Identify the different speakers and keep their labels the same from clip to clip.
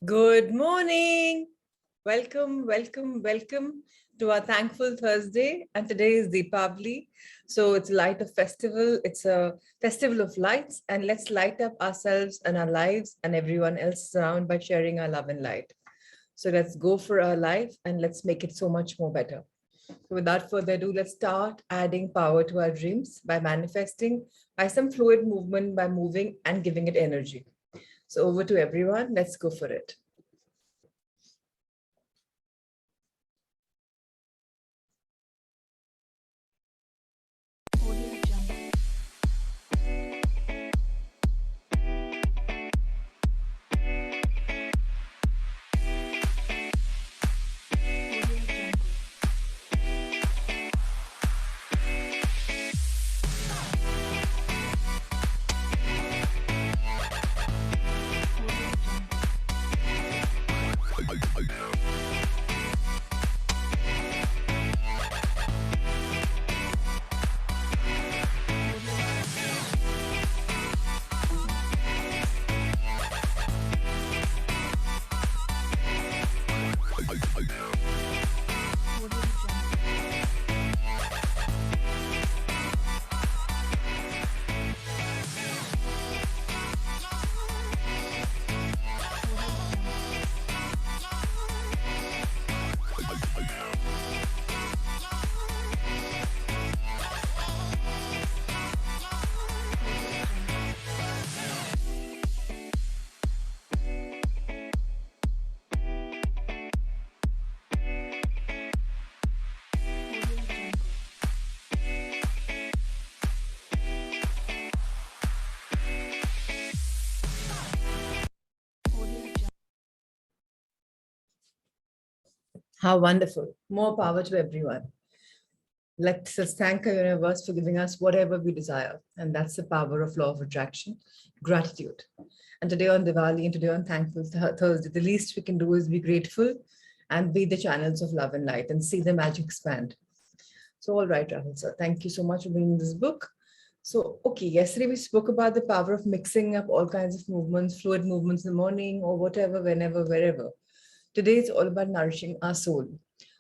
Speaker 1: Good morning. Welcome to our Thankful Thursday. And today is Deepavali. So it's light of festival. It's a festival of lights. And let's light up ourselves and our lives and everyone else around by sharing our love and light. So let's go for our life and let's make it so much more better. So without further ado, let's start adding power to our dreams by manifesting, by some fluid movement, by moving and giving it energy. So over to everyone. Let's go for it. How wonderful. More power to everyone. Let's just thank our universe for giving us whatever we desire. And that's the power of law of attraction, gratitude. And today on Diwali and today on Thankful Thursday, the least we can do is be grateful and be the channels of love and light and see the magic expand. So all right, Rahul sir, thank you so much for bringing this book. So, okay, yesterday we spoke about the power of mixing up all kinds of movements, fluid movements in the morning or whatever, whenever, wherever. Today it's all about nourishing our soul.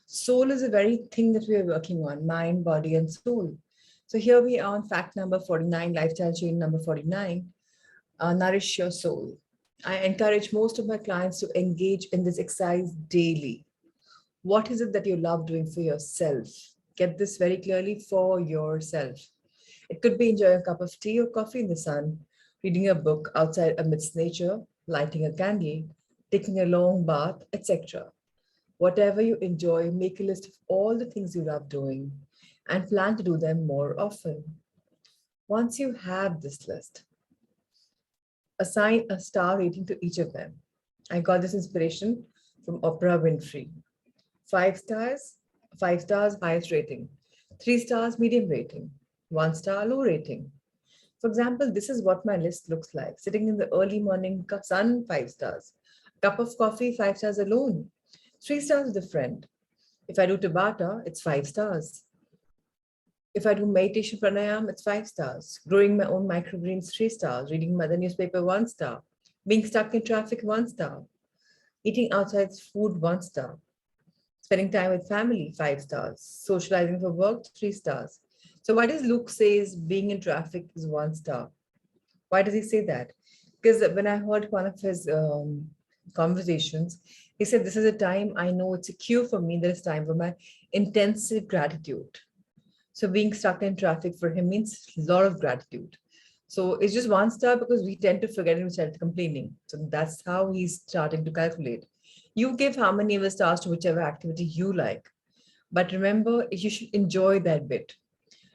Speaker 1: Soul is the very thing that we are working on, mind, body, and soul. So here we are on fact number 49, lifestyle chain number 49, nourish your soul. I encourage most of my clients to engage in this exercise daily. What is it that you love doing for yourself? Get this very clearly for yourself. It could be enjoying a cup of tea or coffee in the sun, reading a book outside amidst nature, lighting a candle, taking a long bath, etc. Whatever you enjoy, make a list of all the things you love doing and plan to do them more often. Once you have this list, assign a star rating to each of them. I got this inspiration from Oprah Winfrey. 5 stars, 5 stars, highest rating. 3 stars, medium rating. 1 star, low rating. For example, this is what my list looks like. Sitting in the early morning sun, 5 stars. Cup of coffee, 5 stars alone. 3 stars with a friend. If I do Tabata, it's 5 stars. If I do meditation pranayam, it's 5 stars. Growing my own microgreens, 3 stars. Reading mother newspaper, 1 star. Being stuck in traffic, 1 star. Eating outside food, 1 star. Spending time with family, 5 stars. Socializing for work, 3 stars. So why does Luke says being in traffic is 1 star? Why does he say that? Because when I heard one of his conversations, he said, this is a time I know it's a cue for me. There is time for my intensive gratitude. So being stuck in traffic for him means a lot of gratitude. So it's just 1 star because we tend to forget and we start complaining. So that's how he's starting to calculate. You give how many of the stars to whichever activity you like. But remember, you should enjoy that bit.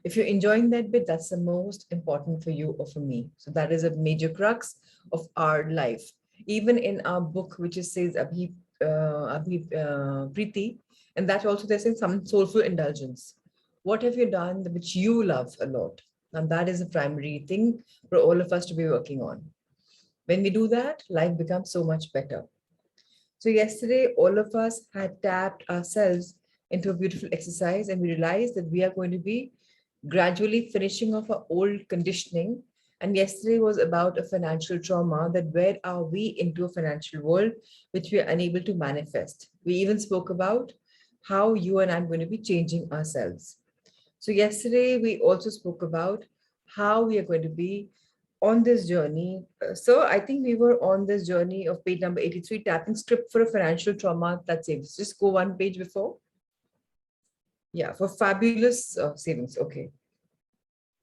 Speaker 1: If you're enjoying that bit, that's the most important for you or for me. So that is a major crux of our life. Even in our book, which is says Priti, and that also there's some soulful indulgence. What have you done which you love a lot? And that is the primary thing for all of us to be working on. When we do that, life becomes so much better. So yesterday, all of us had tapped ourselves into a beautiful exercise and we realized that we are going to be gradually finishing off our old conditioning And yesterday was about a financial trauma, that where are we into a financial world which we are unable to manifest. We even spoke about how you and I am going to be changing ourselves. So yesterday we also spoke about how we are going to be on this journey. So I think we were on this journey of page number 83, tapping script for a financial trauma that saves. Just go one page before. Yeah, for fabulous savings. Okay.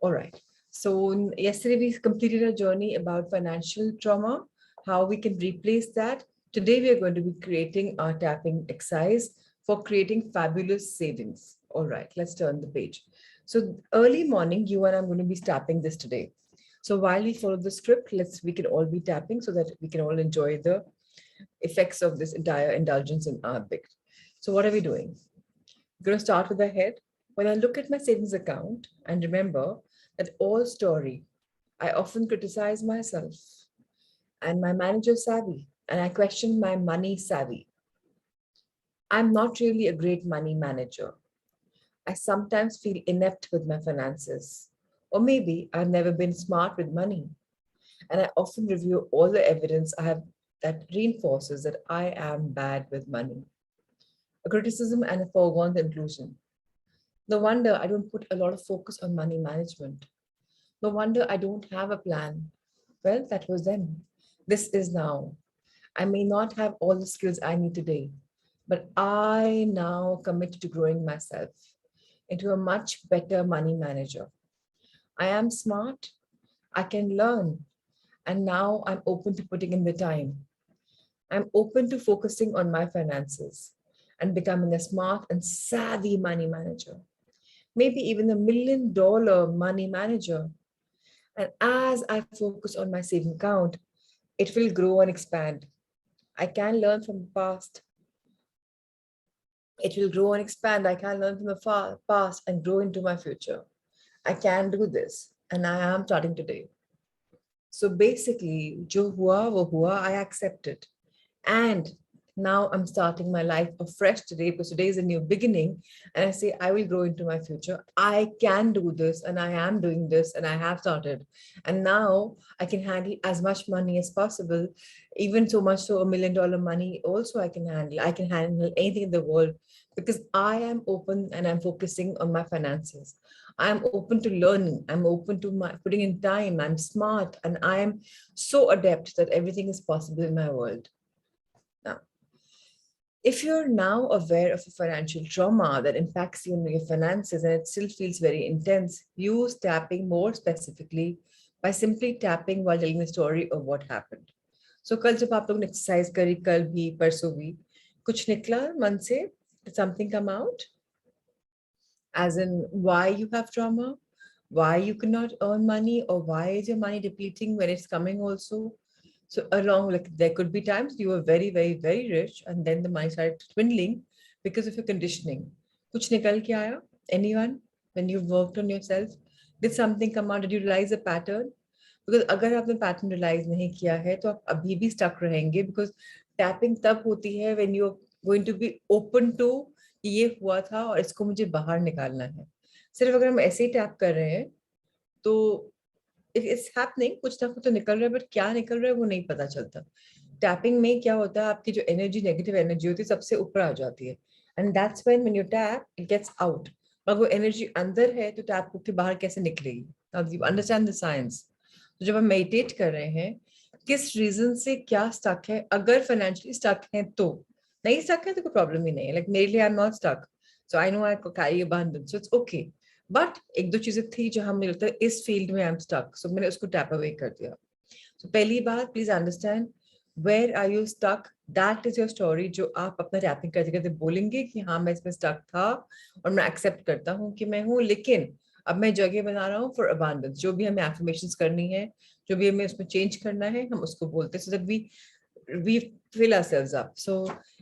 Speaker 1: All right. So yesterday we completed a journey about financial trauma, how we can replace that. Today we are going to be creating our tapping exercise for creating fabulous savings. All right, let's turn the page. So early morning, you and I'm going to be tapping this today. So while we follow the script, we can all be tapping so that we can all enjoy the effects of this entire indulgence in our big. So what are we doing? We're going to start with the head. When I look at my savings account and remember that all story, I often criticize myself and my manager savvy, and I question my money savvy. I'm not really a great money manager. I sometimes feel inept with my finances. Or maybe I've never been smart with money. And I often review all the evidence I have that reinforces that I am bad with money. A criticism and a foregone conclusion. No wonder I don't put a lot of focus on money management. No wonder I don't have a plan. Well, that was then. This is now. I may not have all the skills I need today, but I now commit to growing myself into a much better money manager. I am smart, I can learn, and now I'm open to putting in the time. I'm open to focusing on my finances and becoming a smart and savvy money manager, maybe even $1 million money manager. And as I focus on my saving account, it will grow and expand. I can learn from the past. It will grow and expand. I can learn from the past and grow into my future. I can do this, and I am starting today. So basically, jo hua wo hua, I accept it. And now I'm starting my life afresh today because today is a new beginning. And I say, I will grow into my future. I can do this, and I am doing this, and I have started. And now I can handle as much money as possible, even so much so $1 million money also I can handle. I can handle anything in the world because I am open and I'm focusing on my finances. I'm open to learning. I'm open to my putting in time. I'm smart and I'm so adept that everything is possible in my world. Now, if you're now aware of a financial trauma that impacts you in your finances and it still feels very intense, use tapping more specifically by simply tapping while telling the story of what happened. So कल जब आप लोग ने exercise करी कल भी परसों भी कुछ निकला मन से? Did something come out? As in why you have trauma, why you cannot earn money, or why is your money depleting when it's coming also? So along, like there could be times you were very, very, very rich and then the money started dwindling because of your conditioning. Kuch nikal ke aaya? Anyone? When you've worked on yourself, did something come out? Did you realize a pattern? Because अगर आपने pattern realize नहीं किया है तो आप अभी भी stuck रहेंगे because tapping तब होती है when you're going to be open to कि ये हुआ था और इसको मुझे बाहर निकालना है. सिर्फ अगर हम ऐसे ही टैप कर रहे हैं तो इट्स हैपनिंग, कुछ ना कुछ तो निकल रहा है बट क्या निकल रहा है वो नहीं पता चलता. टैपिंग में क्या होता है, आपकी जो एनर्जी नेगेटिव एनर्जी होती है सबसे ऊपर आ जाती है and that's when you tap it gets out. अगर वो एनर्जी अंदर है तो टैप के बाहर कैसे निकलेगी? Now you understand the science. तो जब हम मेडिटेट कर रहे हैं किस रीजन से क्या स्टक है, अगर फाइनेंशियली स्टक है तो, नहीं स्टक है तो कोई प्रॉब्लम ही नहीं है. लाइक मेरे लिए I am not stuck, so I know I carry abundance, so it's okay. But एक दो चीजें थी जो हमें लगता है इस फील्ड में आई एम स्टक, सो मैंने उसको टैप अवे कर दिया. सो पहली बात, please understand where are you stuck, that is your story, जो आप अपना टैपिंग करते करते बोलेंगे कि हाँ मैं इसमें स्टक था और मैं एक्सेप्ट करता हूँ कि मैं हूँ, लेकिन अब मैं जगह बना रहा हूँ फॉर अबांडेंस. जो भी हमें एफर्मेशंस करनी है, जो भी हमें उसमें चेंज करना है, हम उसको बोलते हैं so that we fill ourselves up. So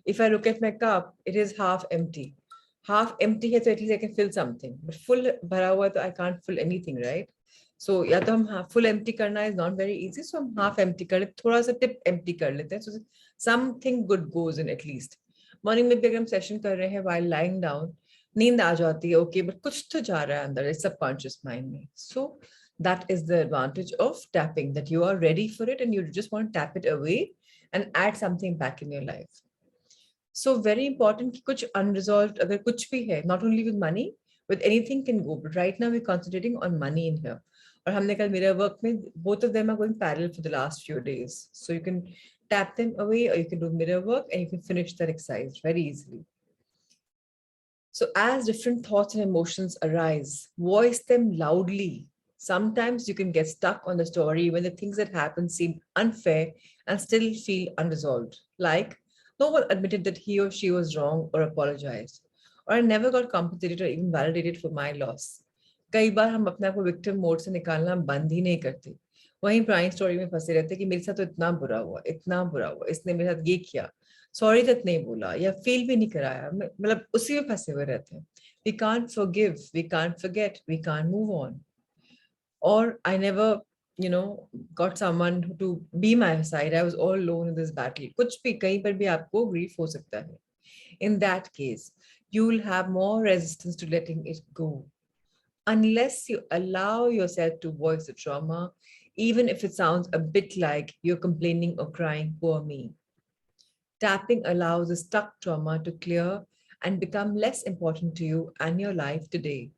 Speaker 1: if I look at my cup, it is half empty. Half empty है तो at least I can fill something. But full भरा हुआ तो I can't fill anything, right? So या तो हम full empty करना is not very easy. So हम half empty कर लेते, थोड़ा सा tip empty कर लेते हैं. So something good goes in at least. Morning में भी अगर हम session कर रहे हैं while lying down, नींद आ जाती है, okay, but कुछ तो जा रहा है अंदर, it's subconscious mind में. So That is the advantage of tapping, that you are ready for it and you just want to tap it away and add something back in your life. So very important कि कुछ unresolved अगर कुछ भी है, not only with money, with anything can go. But right now we're concentrating on money in here. और हमने कल mirror work में both of them are going parallel for the last few days. So you can tap them away or you can do mirror work and you can finish that exercise very easily. So as different thoughts and emotions arise, voice them loudly. Sometimes you can get stuck on the story when the things that happen seem unfair and still feel unresolved. Like, no one admitted that he or she was wrong or apologized. Or I never got compensated or even validated for my loss. कई बार हम अपने आप को victim mode से निकालना बंद ही नहीं करते, वहीं पुरानी स्टोरी में फंसे रहते कि मेरे साथ तो इतना बुरा हुआ, इसने मेरे साथ ये किया, सॉरी तक नहीं बोला या फील भी नहीं कराया, मतलब उसी में फंसे हुए रहते हैं. We can't forgive, we can't forget, we can't move on. Or I never, got someone to be my side. I was all alone in this battle. कुछ भी कहीं पर भी आपको grief हो सकता है. In that case, you will have more resistance to letting it go. Unless you allow yourself to voice the trauma, even if it sounds a bit like you're complaining or crying, poor me. Tapping allows the stuck trauma to clear and become less important to you and your life today.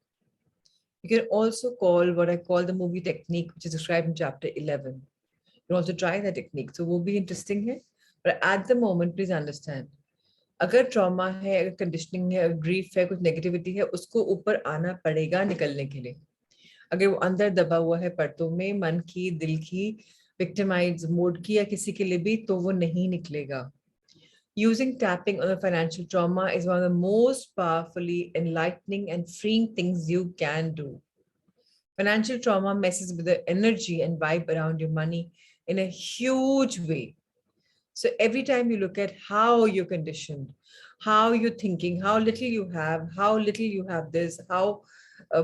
Speaker 1: You can also call what I call the movie technique, which is described in chapter 11. You can also try that technique. So it will be interesting here. But at the moment, please understand. अगर trauma है, अगर conditioning है, अगर grief है, कुछ negativity है, उसको ऊपर आना पड़ेगा निकलने के लिए. अगर वो अंदर दबा हुआ है परतों में, मन की, दिल की, victimized mode की या किसी के लिए भी, तो वो नहीं निकलेगा. Using tapping on a financial trauma is one of the most powerfully enlightening and freeing things you can do. Financial trauma messes with the energy and vibe around your money in a huge way. So every time you look at how you're conditioned, how you're thinking, how little you have this, how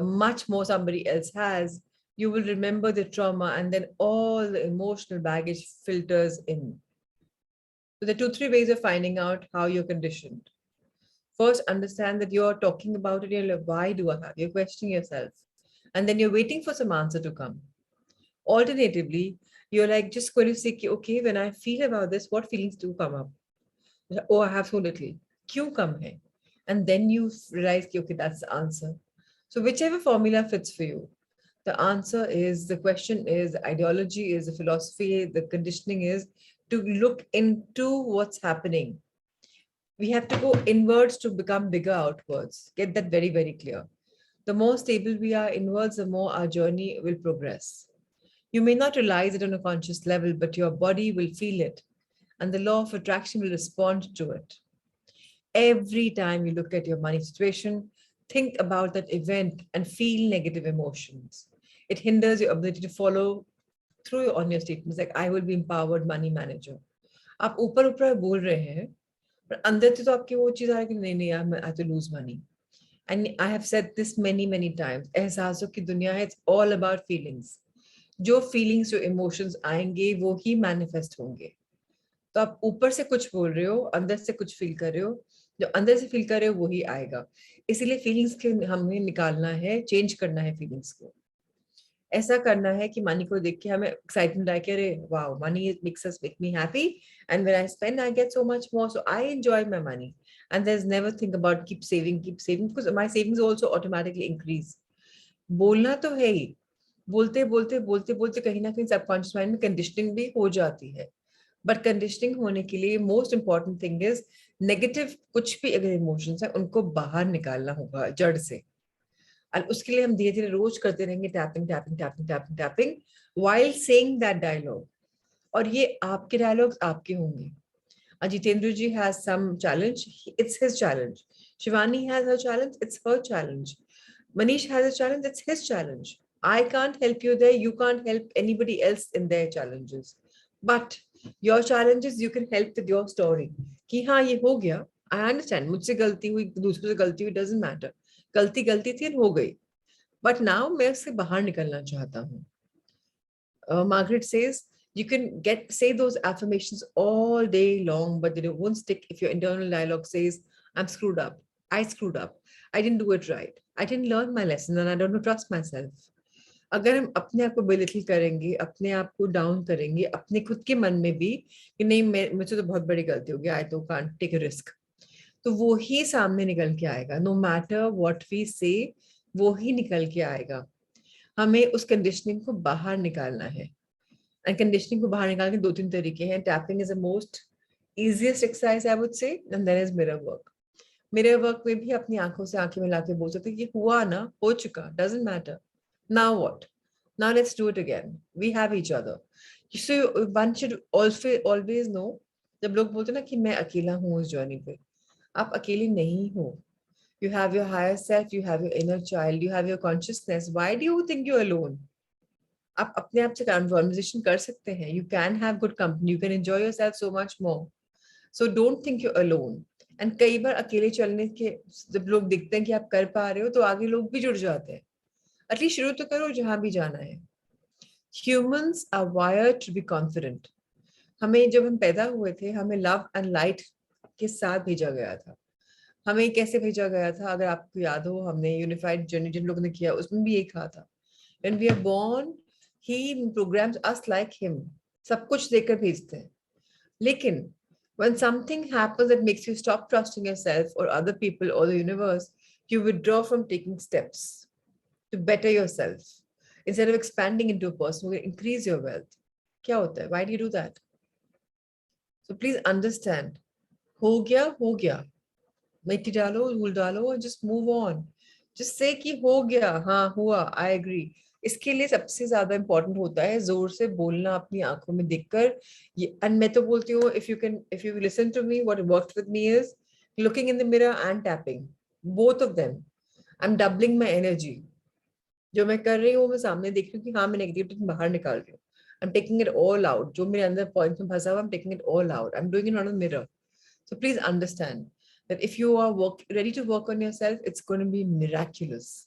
Speaker 1: much more somebody else has, you will remember the trauma and then all the emotional baggage filters in. So there are 2, 3 ways of finding out how you're conditioned. First, understand that you're talking about it. You're like, why do I have? You're questioning yourself. And then you're waiting for some answer to come. Alternatively, you're like just going to say, okay, when I feel about this, what feelings do come up? Oh, I have so little. Kyun kam hai? And then you realize, okay, that's the answer. So whichever formula fits for you. The answer is, the question is, the ideology is, the philosophy, the conditioning is to look into what's happening. We have to go inwards to become bigger outwards. Get that very, very clear. The more stable we are inwards, the more our journey will progress. You may not realize it on a conscious level, but your body will feel it, and the law of attraction will respond to it. Every time you look at your money situation, think about that event and feel negative emotions. It hinders your ability to follow through on your statements like, I will be empowered money manager. आप ऊपर ऊपर बोल रहे हैं, पर अंदर से तो आपकी वो चीज आ रही है कि नहीं I have to lose money. And I have said this many, many times. एहसासों की दुनिया है, it's all about feelings. जो feelings, जो emotions आएंगे, वो ही manifest होंगे. तो आप ऊपर से कुछ बोल रहे हो, अंदर से कुछ फील कर रहे हो, जो अंदर से फील कर रहे हो वही आएगा. इसीलिए फीलिंग्स के हमें निकालना है, चेंज करना है फीलिंग्स को. ऐसा करना है कि मनी को देख के हमें एक्साइटमेंट आए कि अरे wow, money make me happy and when I spend I get so much more, so I enjoy my money and there is never think about keep saving because my savings also automatically increase. बोलना तो है ही, बोलते बोलते बोलते बोलते कहीं ना कहीं सबकॉन्शियस माइंड में कंडीशनिंग भी हो जाती है. बट कंडीशनिंग होने के लिए most important thing is negative कुछ भी अगर इमोशंस है उनको बाहर निकालना होगा जड़ से. और उसके लिए हम धीरे धीरे रोज करते रहेंगे tapping tapping tapping tapping tapping while saying that dialogue. और ये आपके डायलॉग्स आपके होंगे. Jitendra ji has some challenge, it's his challenge. Shivani has her challenge, it's her challenge. Manish has a challenge, it's his challenge. I can't help you there, you can't help anybody else in their challenges. But your challenges, you can help with your story. कि हाँ ये हो गया, I understand, मुझसे गलती हुई, दूसरों से गलती हुई, doesn't matter. गलती गलती थी हो गई. But now मैं उससे बाहर निकलना चाहता हूँ. Margaret says, you can say those affirmations all day long, but they won't stick if your internal dialogue says, I'm screwed up. I screwed up. I didn't do it right. I didn't learn my lesson and I don't trust myself. अगर हम अपने आप को belittle करेंगे, अपने आप को down करेंगे, अपने खुद के मन में भी कि नहीं मैं मुझसे तो बहुत बड़ी गलती हो गई, आई तो कांट टेक अ रिस्क, तो वो ही सामने निकल के आएगा। नो मैटर व्हाट वी से, वो ही निकल के आएगा। हमें उस कंडीशनिंग को बाहर निकालना है। एंड कंडीशनिंग को बाहर निकालने के 2-3 तरीके हैं। Tapping is the most easiest exercise I would say, and then is mirror work. Mirror work में भी अपनी आंखों से आंखें मिला के बोल सकते हैं कि हुआ ना, हो चुका, doesn't matter, now what, now let's do it again, we have each other. So one should also always know, जब लोग बोलते हैं ना कि मैं अकेला हूँ इस जर्नी पे, आप अकेले नहीं हो। You have your higher self, you have your inner child, you have your consciousness. Why do you think you're alone? आप अपने आप से कन्वर्सेशन कर सकते हैं। You can have good company, you can enjoy yourself so much more. So don't think you're alone. And कई बार अकेले चलने के जब लोग दिखते हैं कि आप कर पा रहे हो तो आगे लोग भी जुड़ जाते हैं। एटलीस्ट शुरू तो करो जहां भी जाना है। Humans are wired to be confident. हमें जब हम पैदा हुए थे हमें लव एंड लाइट के साथ भेजा गया था। हमें कैसे भेजा गया था, अगर आपको याद हो, हमने यूनिफाइड जर्नी जिन लोगों ने किया उसमें भी यही कहा था, when we are born he programs us like him, सब कुछ देकर भेजते हैं। लेकिन when something happens that makes you stop trusting yourself or other people or the universe, you withdraw from taking steps to better yourself instead of expanding into a person who will increase your wealth. क्या होता है? Why do you do that? So please understand, हो गया, मिट्टी डालो, धूल डालो और just move on. Just say कि हो गया, हाँ हुआ, I agree. इसके लिए सबसे ज्यादा इंपॉर्टेंट होता है जोर से बोलना अपनी आंखों में देखकर। ये and मैं तो बोलती हूँ, if you listen to me, what worked with me is looking in the mirror and tapping, both of them. I'm doubling my energy. जो मैं कर रही हूँ मैं सामने देख रही हूँ कि हाँ मैं नेगेटिविटी बाहर निकाल रही हूँ। I'm taking it all out. जो मेरे अंदर पॉइंट में फंसा हुआ, I'm taking it all out. I'm doing it on a mirror. So please understand that if you are ready to work on yourself, it's going to be miraculous.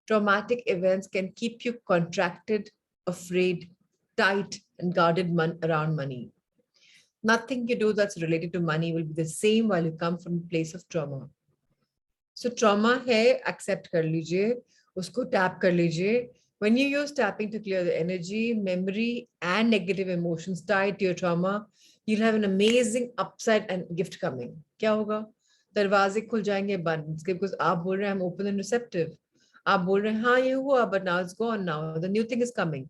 Speaker 1: Traumatic events can keep you contracted, afraid, tight, and guarded around money. Nothing you do that's related to money will be the same while you come from a place of trauma. So trauma hai, accept kar lijiye, usko tap kar lijiye. When you use tapping to clear the energy, memory, and negative emotions tied to your trauma, you'll have an amazing upside and gift coming. क्या होगा? दरवाजे खुल जाएंगे बंद, because आप बोल रहे हैं I'm open and receptive. आप बोल रहे हैं हाँ ये हुआ, but now it's gone, now the new thing is coming.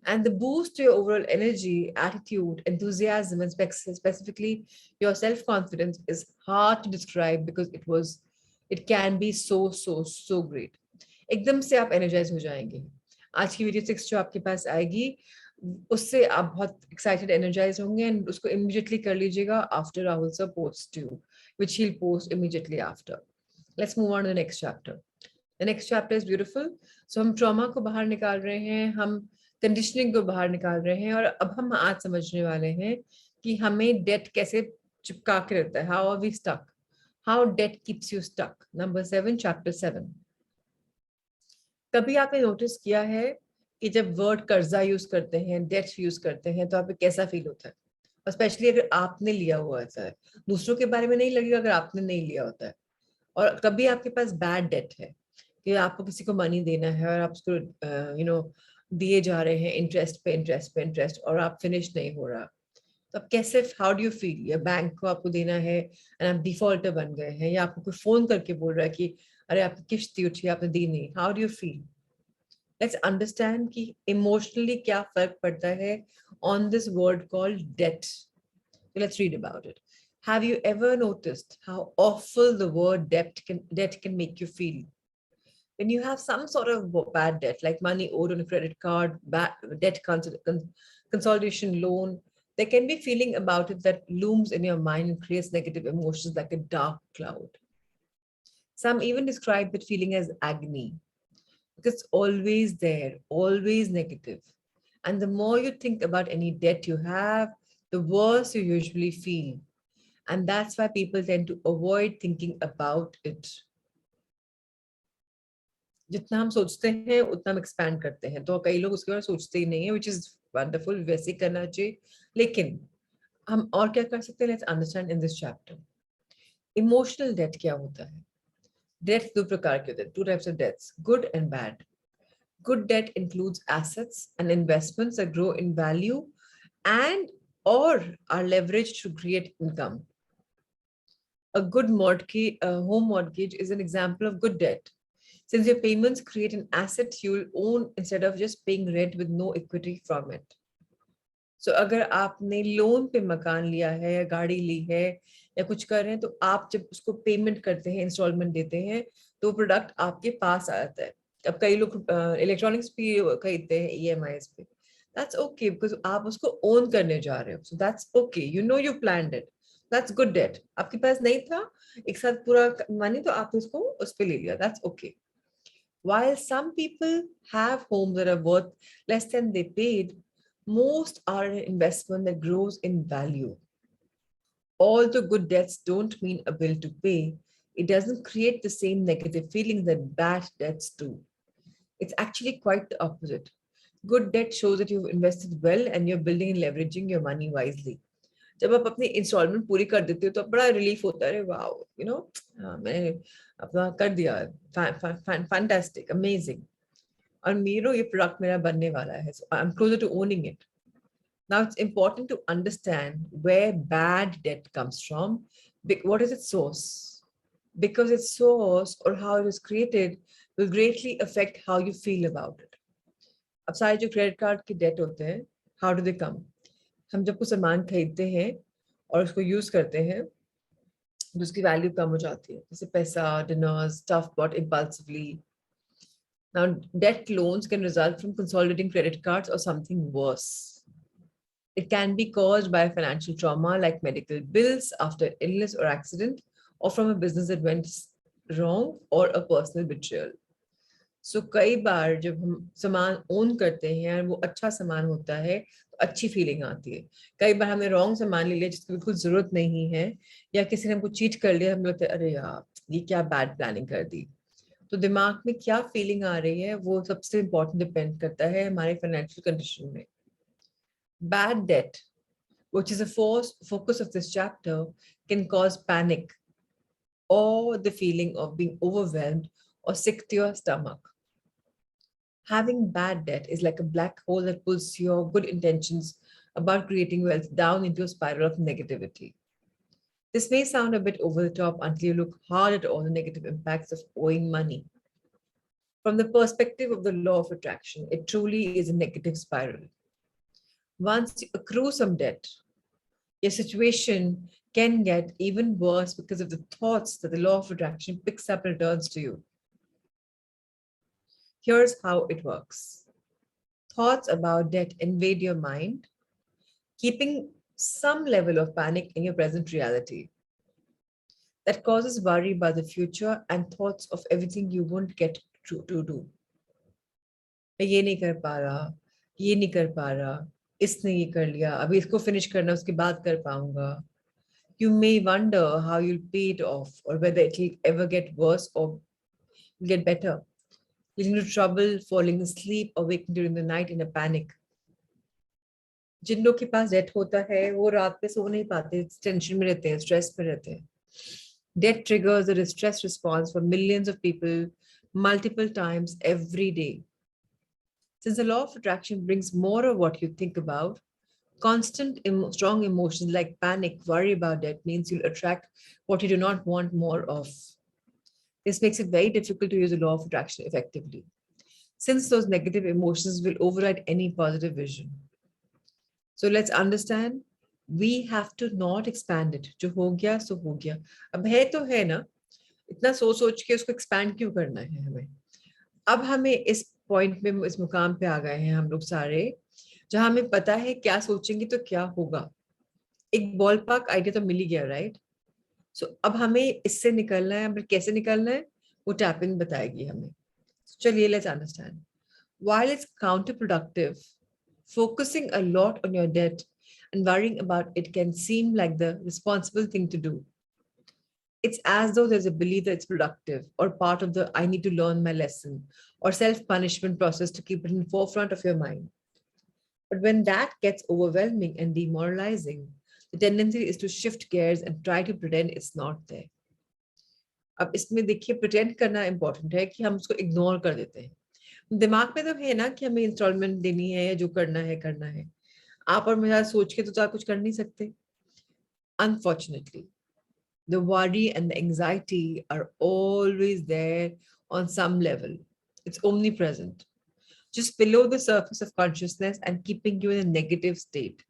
Speaker 1: And the boost to your overall energy, attitude, enthusiasm, and specifically your self-confidence is hard to describe because it can be so great. एकदम से आप energize हो जाएंगे। आज की video 6 जो आपके पास आएगी उससे आप बहुत excited, energized होंगे, and उसको immediately कर लीजिएगा after Rahul sir posts to, which he'll post immediately after. Let's move on to the next chapter. The next chapter is beautiful. So हम trauma को बाहर निकाल रहे हैं, हम कंडीशनिंग को बाहर निकाल रहे हैं, और अब हम आज समझने वाले हैं कि हमें डेट कैसे चिपका के रहता है. How are we stuck? How debt keeps you stuck. Number 7, chapter 7. कभी आपने नोटिस किया है कि जब वर्ड कर्जा यूज करते हैं, डेट यूज करते हैं, तो आपको कैसा फील होता है? स्पेशली अगर आपने लिया हुआ होता है, दूसरों के बारे में नहीं लगेगा अगर आपने नहीं लिया होता है। और कभी आपके पास बैड डेट है कि आपको किसी को मनी देना है और आप उसको दिए जा रहे हैं इंटरेस्ट पे इंटरेस्ट पे इंटरेस्ट, और आप फिनिश नहीं हो रहा, तो अब कैसे, हाउ डू यू फील? या बैंक को आपको देना है एंड आप डिफॉल्टर बन गए हैं, या आपको कोई फोन करके बोल रहा है कि अरे आपकी किस्त थी उठी आपने दी नहीं, how do you feel? Let's understand कि इमोशनली क्या फर्क पड़ता है on this word called debt. Let's read about it. Have you ever noticed how awful the word debt can make you feel? When you have some sort of bad debt, like money owed on a credit card, debt consolidation loan, there can be feeling about it that looms in your mind and creates negative emotions like a dark cloud. Some even describe that feeling as agony, because it's always there, always negative. And the more you think about any debt you have, the worse you usually feel. And that's why people tend to avoid thinking about it. जितना हम सोचते हैं उतना हम expand करते हैं, तो कई लोग उसके बारे में सोचते ही नहीं है, which is wonderful, वैसे ही करना चाहिए. लेकिन हम और क्या कर सकते हैं? Let's understand in this chapter. Emotional debt क्या होता है? डेट दो प्रकार के होते हैं, two types of debts, good and bad. Good debt includes assets and investments that grow in value and or are leveraged to create income. A good mortgage, home mortgage is an example of good debt. Since your payments create an asset you'll own instead of just paying rent with no equity from it. So अगर आपने loan पे मकान लिया है या गाड़ी ली है या कुछ कर रहे हैं तो आप जब उसको पेमेंट करते हैं इंस्टॉलमेंट देते हैं तो प्रोडक्ट आपके पास आ जाता है. अब कई लोग इलेक्ट्रॉनिक्स भी खरीदते हैं ईएमआईज पे. दैट्स ओके बिकॉज आप उसको ओन करने जा रहे हो. So that's okay, you know you planned it. That's good debt. आपके पास नहीं था एक साथ पूरा मनी तो आपने उसको उस पे ले लिया. That's okay. While some people have homes that are worth less than they paid, most are an investment that grows in value. Although good debts don't mean a bill to pay, it doesn't create the same negative feelings that bad debts do. It's actually quite the opposite. Good debt shows that you've invested well and you're building and leveraging your money wisely. जब आप अपनी instalment पूरी कर देते हो तो बड़ा relief होता है. वाओ, यू नो, मैंने अपना कर दिया. Fantastic, amazing. और मेरा ये प्रोडक्ट मेरा बनने वाला है. So I'm closer to owning it. Now it's important to understand where bad debt comes from. What is its source? Because its source or how it was created will greatly affect how you feel about it. अब सारे जो credit card के date होते हैं, how do they come? हम जब कुछ सामान खरीदते हैं और उसको यूज करते हैं तो उसकी वैल्यू कम हो जाती है. जैसे पैसा, dinners, stuff bought impulsively. Now, debt loans can result from consolidating credit cards or something worse. It can be caused by financial trauma like medical bills after illness or accident, or from a business that went wrong, or a personal betrayal. So कई बार जब हम सामान own करते हैं और वो अच्छा सामान होता है तो अच्छी फीलिंग आती है. कई बार हमने रॉन्ग सामान ले लिया जिसकी बिल्कुल जरूरत नहीं है या किसी ने हमको चीट कर लिया, हमें लगता है अरे यार ये क्या बैड प्लानिंग कर दी. तो दिमाग में क्या फीलिंग आ रही है वो सबसे इम्पोर्टेंट डिपेंड करता है हमारे फाइनेंशियल कंडीशन में. Bad debt, which is a focus of this chapter, can cause panic or the feeling of being overwhelmed or sick to your stomach. Having bad debt is like a black hole that pulls your good intentions about creating wealth down into a spiral of negativity. This may sound a bit over the top until you look hard at all the negative impacts of owing money. From the perspective of the law of attraction, it truly is a negative spiral. Once you accrue some debt, your situation can get even worse because of the thoughts that the law of attraction picks up and returns to you. Here's how it works. Thoughts about debt invade your mind, keeping some level of panic in your present reality. That causes worry about the future and thoughts of everything you won't get to do. मैं ये नहीं कर पा रहा, ये नहीं कर पा रहा, इसने ये कर लिया, अभी इसको फिनिश करना उसके बाद कर पाऊंगा. You may wonder how you'll pay it off or whether it'll ever get worse or get better. Getting into trouble, falling asleep, or waking during the night in a panic. जिन लोग के पास date होता है वो रात पे सो नहीं पाते, tension में रहते हैं, स्ट्रेस में रहते हैं. Debt triggers a distress response for millions of people multiple times every day. Since the law of attraction brings more of what you think about, constant strong emotions like panic, worry about debt means you'll attract what you do not want more of. This makes it very difficult to use the law of attraction effectively, since those negative emotions will override any positive vision. So let's understand, we have to not expand it. जो हो गया सो हो गया. अब है तो है ना, इतना सोच के उसको expand क्यों करना है हमें. अब हमें इस पॉइंट में, इस मुकाम पे आ गए हैं हम लोग सारे, जहां हमें पता है क्या सोचेंगे तो क्या होगा. एक बॉल पार्क आइडिया तो मिल ही गया, राइट. सो अब हमें इससे निकलना है. अब कैसे निकलना है वो टैपिंग बताएगी हमें. चलिए let's understand. While it's counterproductive, focusing a lot on your debt and worrying about it can seem like the responsible thing to do. It's as though there's a belief that it's productive or part of the I need to learn my lesson or self-punishment process to keep it in the forefront of your mind. But when that gets overwhelming and demoralizing, the tendency is to shift gears and try to pretend it's not there. अब इसमें देखिए, pretend करना important है कि हम उसको ignore कर देते हैं. दिमाग में तो है ना कि हमें इंस्टॉलमेंट देनी है या जो करना है करना है, आप और मेरा सोच के तो आप कुछ कर नहीं सकते. Unfortunately, the worry and the anxiety are always there on some level. It's omnipresent, just below the surface of consciousness and keeping you in a negative state.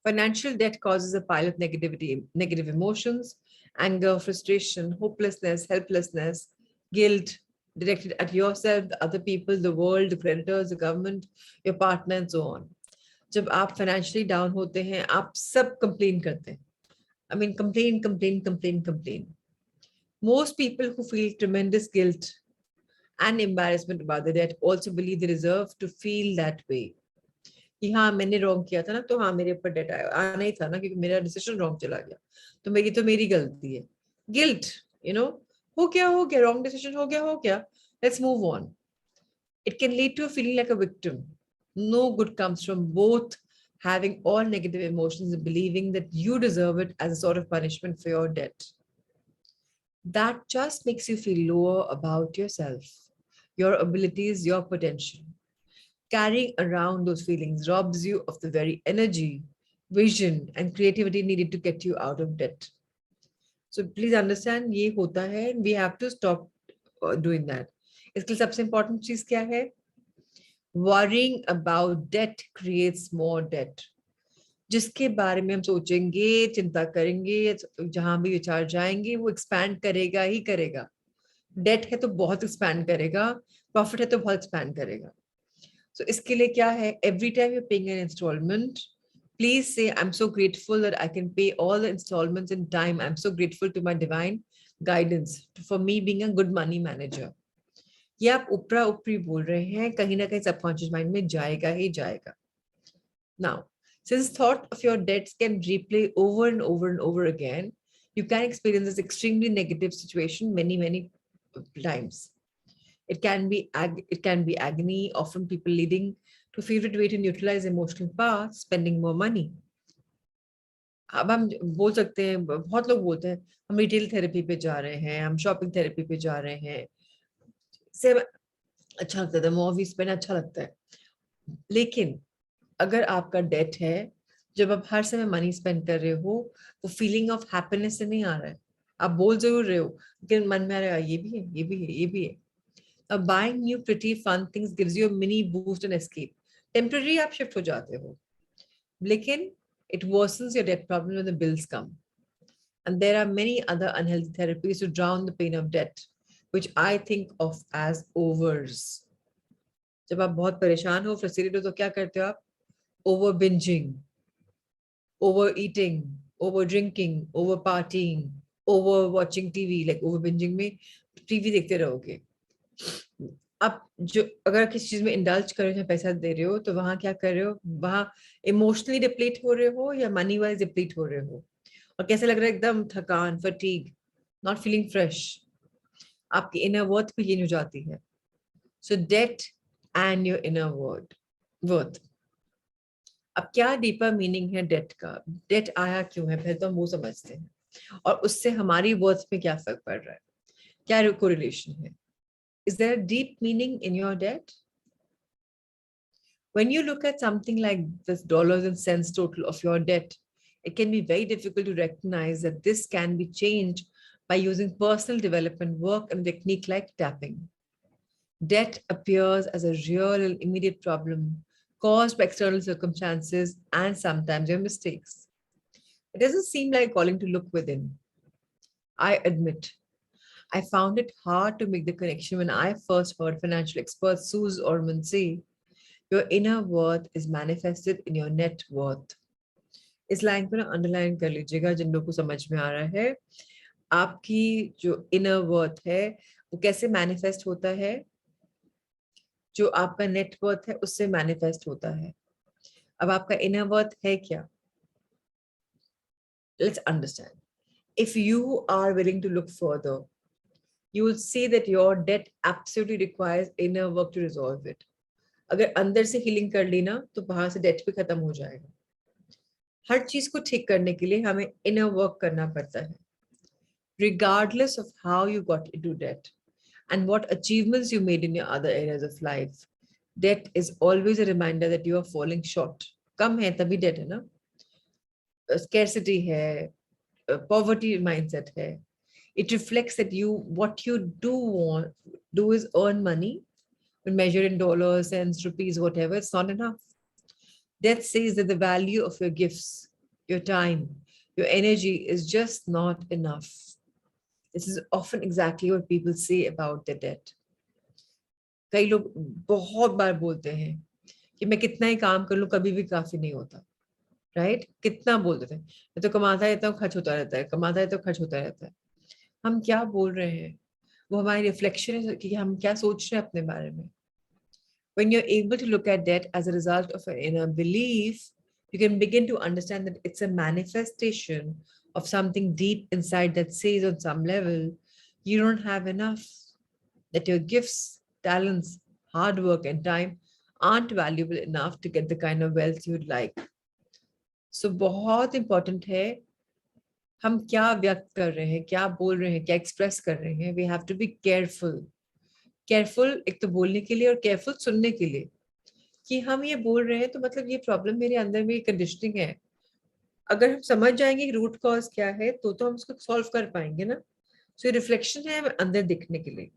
Speaker 1: Financial debt causes a pile of negative emotions, anger, frustration, hopelessness, helplessness, guilt directed at yourself, the other people, the world, the creditors, the government, your partner, and so on. जब आप financially down होते हैं, आप सब complain करते हैं. I mean, complain. Most people who feel tremendous guilt and embarrassment about the debt also believe they deserve to feel that way. कि हाँ मैंने रॉन्ग किया था ना, तो हाँ मेरे ऊपर डेट आना ही था ना, क्योंकि मेरा डिसीजन रॉन्ग चला गया, तो मेरी गलती है. गिल्ट, हो गया, रॉन्ग डिसीजन हो गया, let's move on. It can lead to a feeling like a victim. No good comes from both having all negative emotions and believing that you deserve it as a sort of punishment for your debt. That just makes you feel lower about yourself, your abilities, your potential. Carrying around those feelings robs you of the very energy, vision, and creativity needed to get you out of debt. So please understand, ये होता है, and we have to stop doing that. इसके लिए सबसे important चीज क्या है? Worrying about debt creates more debt. जिसके बारे में हम सोचेंगे, चिंता करेंगे, जहां भी विचार जाएंगे, वो एक्सपैंड करेगा ही करेगा. डेट है तो बहुत एक्सपैंड करेगा, प्रॉफिट है तो बहुत एक्सपैंड करेगा. So इसके लिए क्या है? Every time you're paying an installment, please say, I'm so grateful that I can pay all the installments in time. I'm so grateful to my divine guidance for me being a good money manager. ये आप ऊपरा ऊपरी बोल रहे हैं, कहीं ना कहीं सबकॉन्शियस माइंड में जाएगा ही जाएगा. Now, since thought of your debts can replay over and over and over again, you can experience this extremely negative situation many times. It can be agony, often people leading to favorite way to neutralize emotional power, spending more money. अब हम बोल सकते हैं, बहुत लोग बोलते हैं हम रिटेल थेरेपी पे जा रहे हैं, हम शॉपिंग थेरेपी पे जा रहे हैं, से अच्छा लगता है, मूवीज पे अच्छा लगता है. लेकिन अगर आपका डेट है, जब आप हर समय मनी स्पेंड कर रहे हो, वो फीलिंग ऑफ हैप्पीनेस से नहीं आ रहा है. आप बोल जरूर रहे हो, लेकिन मन में आ रहा है ये भी है, ये भी है, ये भी है. Buying new pretty fun things gives you a mini boost and escape. Temporary आप shift हो जाते हो, लेकिन it worsens your debt problem when the bills come. And there are many other unhealthy therapies to drown the pain of debt, which I think of as overs. जब आप बहुत परेशान हो, frustrated हो, तो क्या करते हो आप? Over binging, over eating, over drinking, over partying, over watching TV. Like over binging में TV देखते रहोगे. आप जो अगर किसी चीज में इंडल्ज कर रहे हो, पैसा दे रहे हो, तो वहां क्या कर रहे हो? वहां इमोशनली डिप्लीट हो रहे हो या मनी वाइज डिप्लीट हो रहे हो? और कैसे लग रहा है? एकदम थकान, फटीग, नॉट फीलिंग फ्रेश. आपकी इनर वर्थ भी चेंज हो जाती है. So debt and your inner worth. अब क्या डीपर मीनिंग है डेट का? डेट आया क्यों है, पहले तो हम वो समझते हैं, और उससे हमारी वर्थ में क्या फर्क पड़ रहा है, क्या कोरिलेशन है? Is there a deep meaning in your debt? When you look at something like this dollars and cents total of your debt, it can be very difficult to recognize that this can be changed by using personal development work and technique like tapping. Debt appears as a real and immediate problem caused by external circumstances and sometimes your mistakes. It doesn't seem like calling to look within. I admit I found it hard to make the connection when I first heard financial expert Suze Orman say, your inner worth is manifested in your net worth. इस line को ना underline कर लीजिएगा, जिन लोगों को समझ में आ रहा है. आपकी जो इनर वर्थ है वो कैसे मैनिफेस्ट होता है? जो आपका नेट वर्थ है उससे मैनिफेस्ट होता है. अब आपका इनर वर्थ है क्या? Let's understand. If you are willing to look further, you will see that your debt absolutely requires inner work to resolve it. अगर अंदर से हीलिंग कर ली ना, तो बाहर से डेट भी खत्म हो जाएगा. हर चीज को ठीक करने के लिए हमें इनर वर्क करना पड़ता है, regardless of how you got into debt. and what achievements you made in your other areas of life. Debt is always a reminder that you are falling short. कम है तभी debt है ना. Scarcity है, poverty mindset है. It reflects that what you do is earn money, when measured in dollars, cents, rupees, whatever. It's not enough. Death says that the value of your gifts, your time, your energy is just not enough. This is often exactly what people say about the debt. कई लोग बहुत बार बोलते हैं कि मैं कितना ही काम कर लूं कभी भी काफी नहीं होता, राइट? कितना बोलते थे, मैं तो कमाता रहता हूँ, खर्च होता रहता है, कमाता है तो खर्च होता रहता है. हम क्या बोल रहे हैं वो हमारी रिफ्लेक्शन है कि हम क्या सोच रहे हैं अपने बारे में. When you're able to look at that as a result of an inner belief, you can begin to understand that it's a manifestation of something deep inside that says on some level, you don't have enough, that your gifts, talents, hard work, and time aren't valuable enough to get the kind of wealth you'd like. So बहुत important है हम क्या व्यक्त कर रहे हैं, क्या बोल रहे हैं, क्या एक्सप्रेस कर रहे हैं. We have to be careful. Careful एक तो बोलने के लिए और careful सुनने के लिए कि हम ये बोल रहे हैं तो मतलब ये प्रॉब्लम मेरे अंदर में कंडीशनिंग है. अगर हम समझ जाएंगे रूट कॉज क्या है तो हम उसको सॉल्व कर पाएंगे ना. सो ये रिफ्लेक्शन है अंदर दिखने के लिए.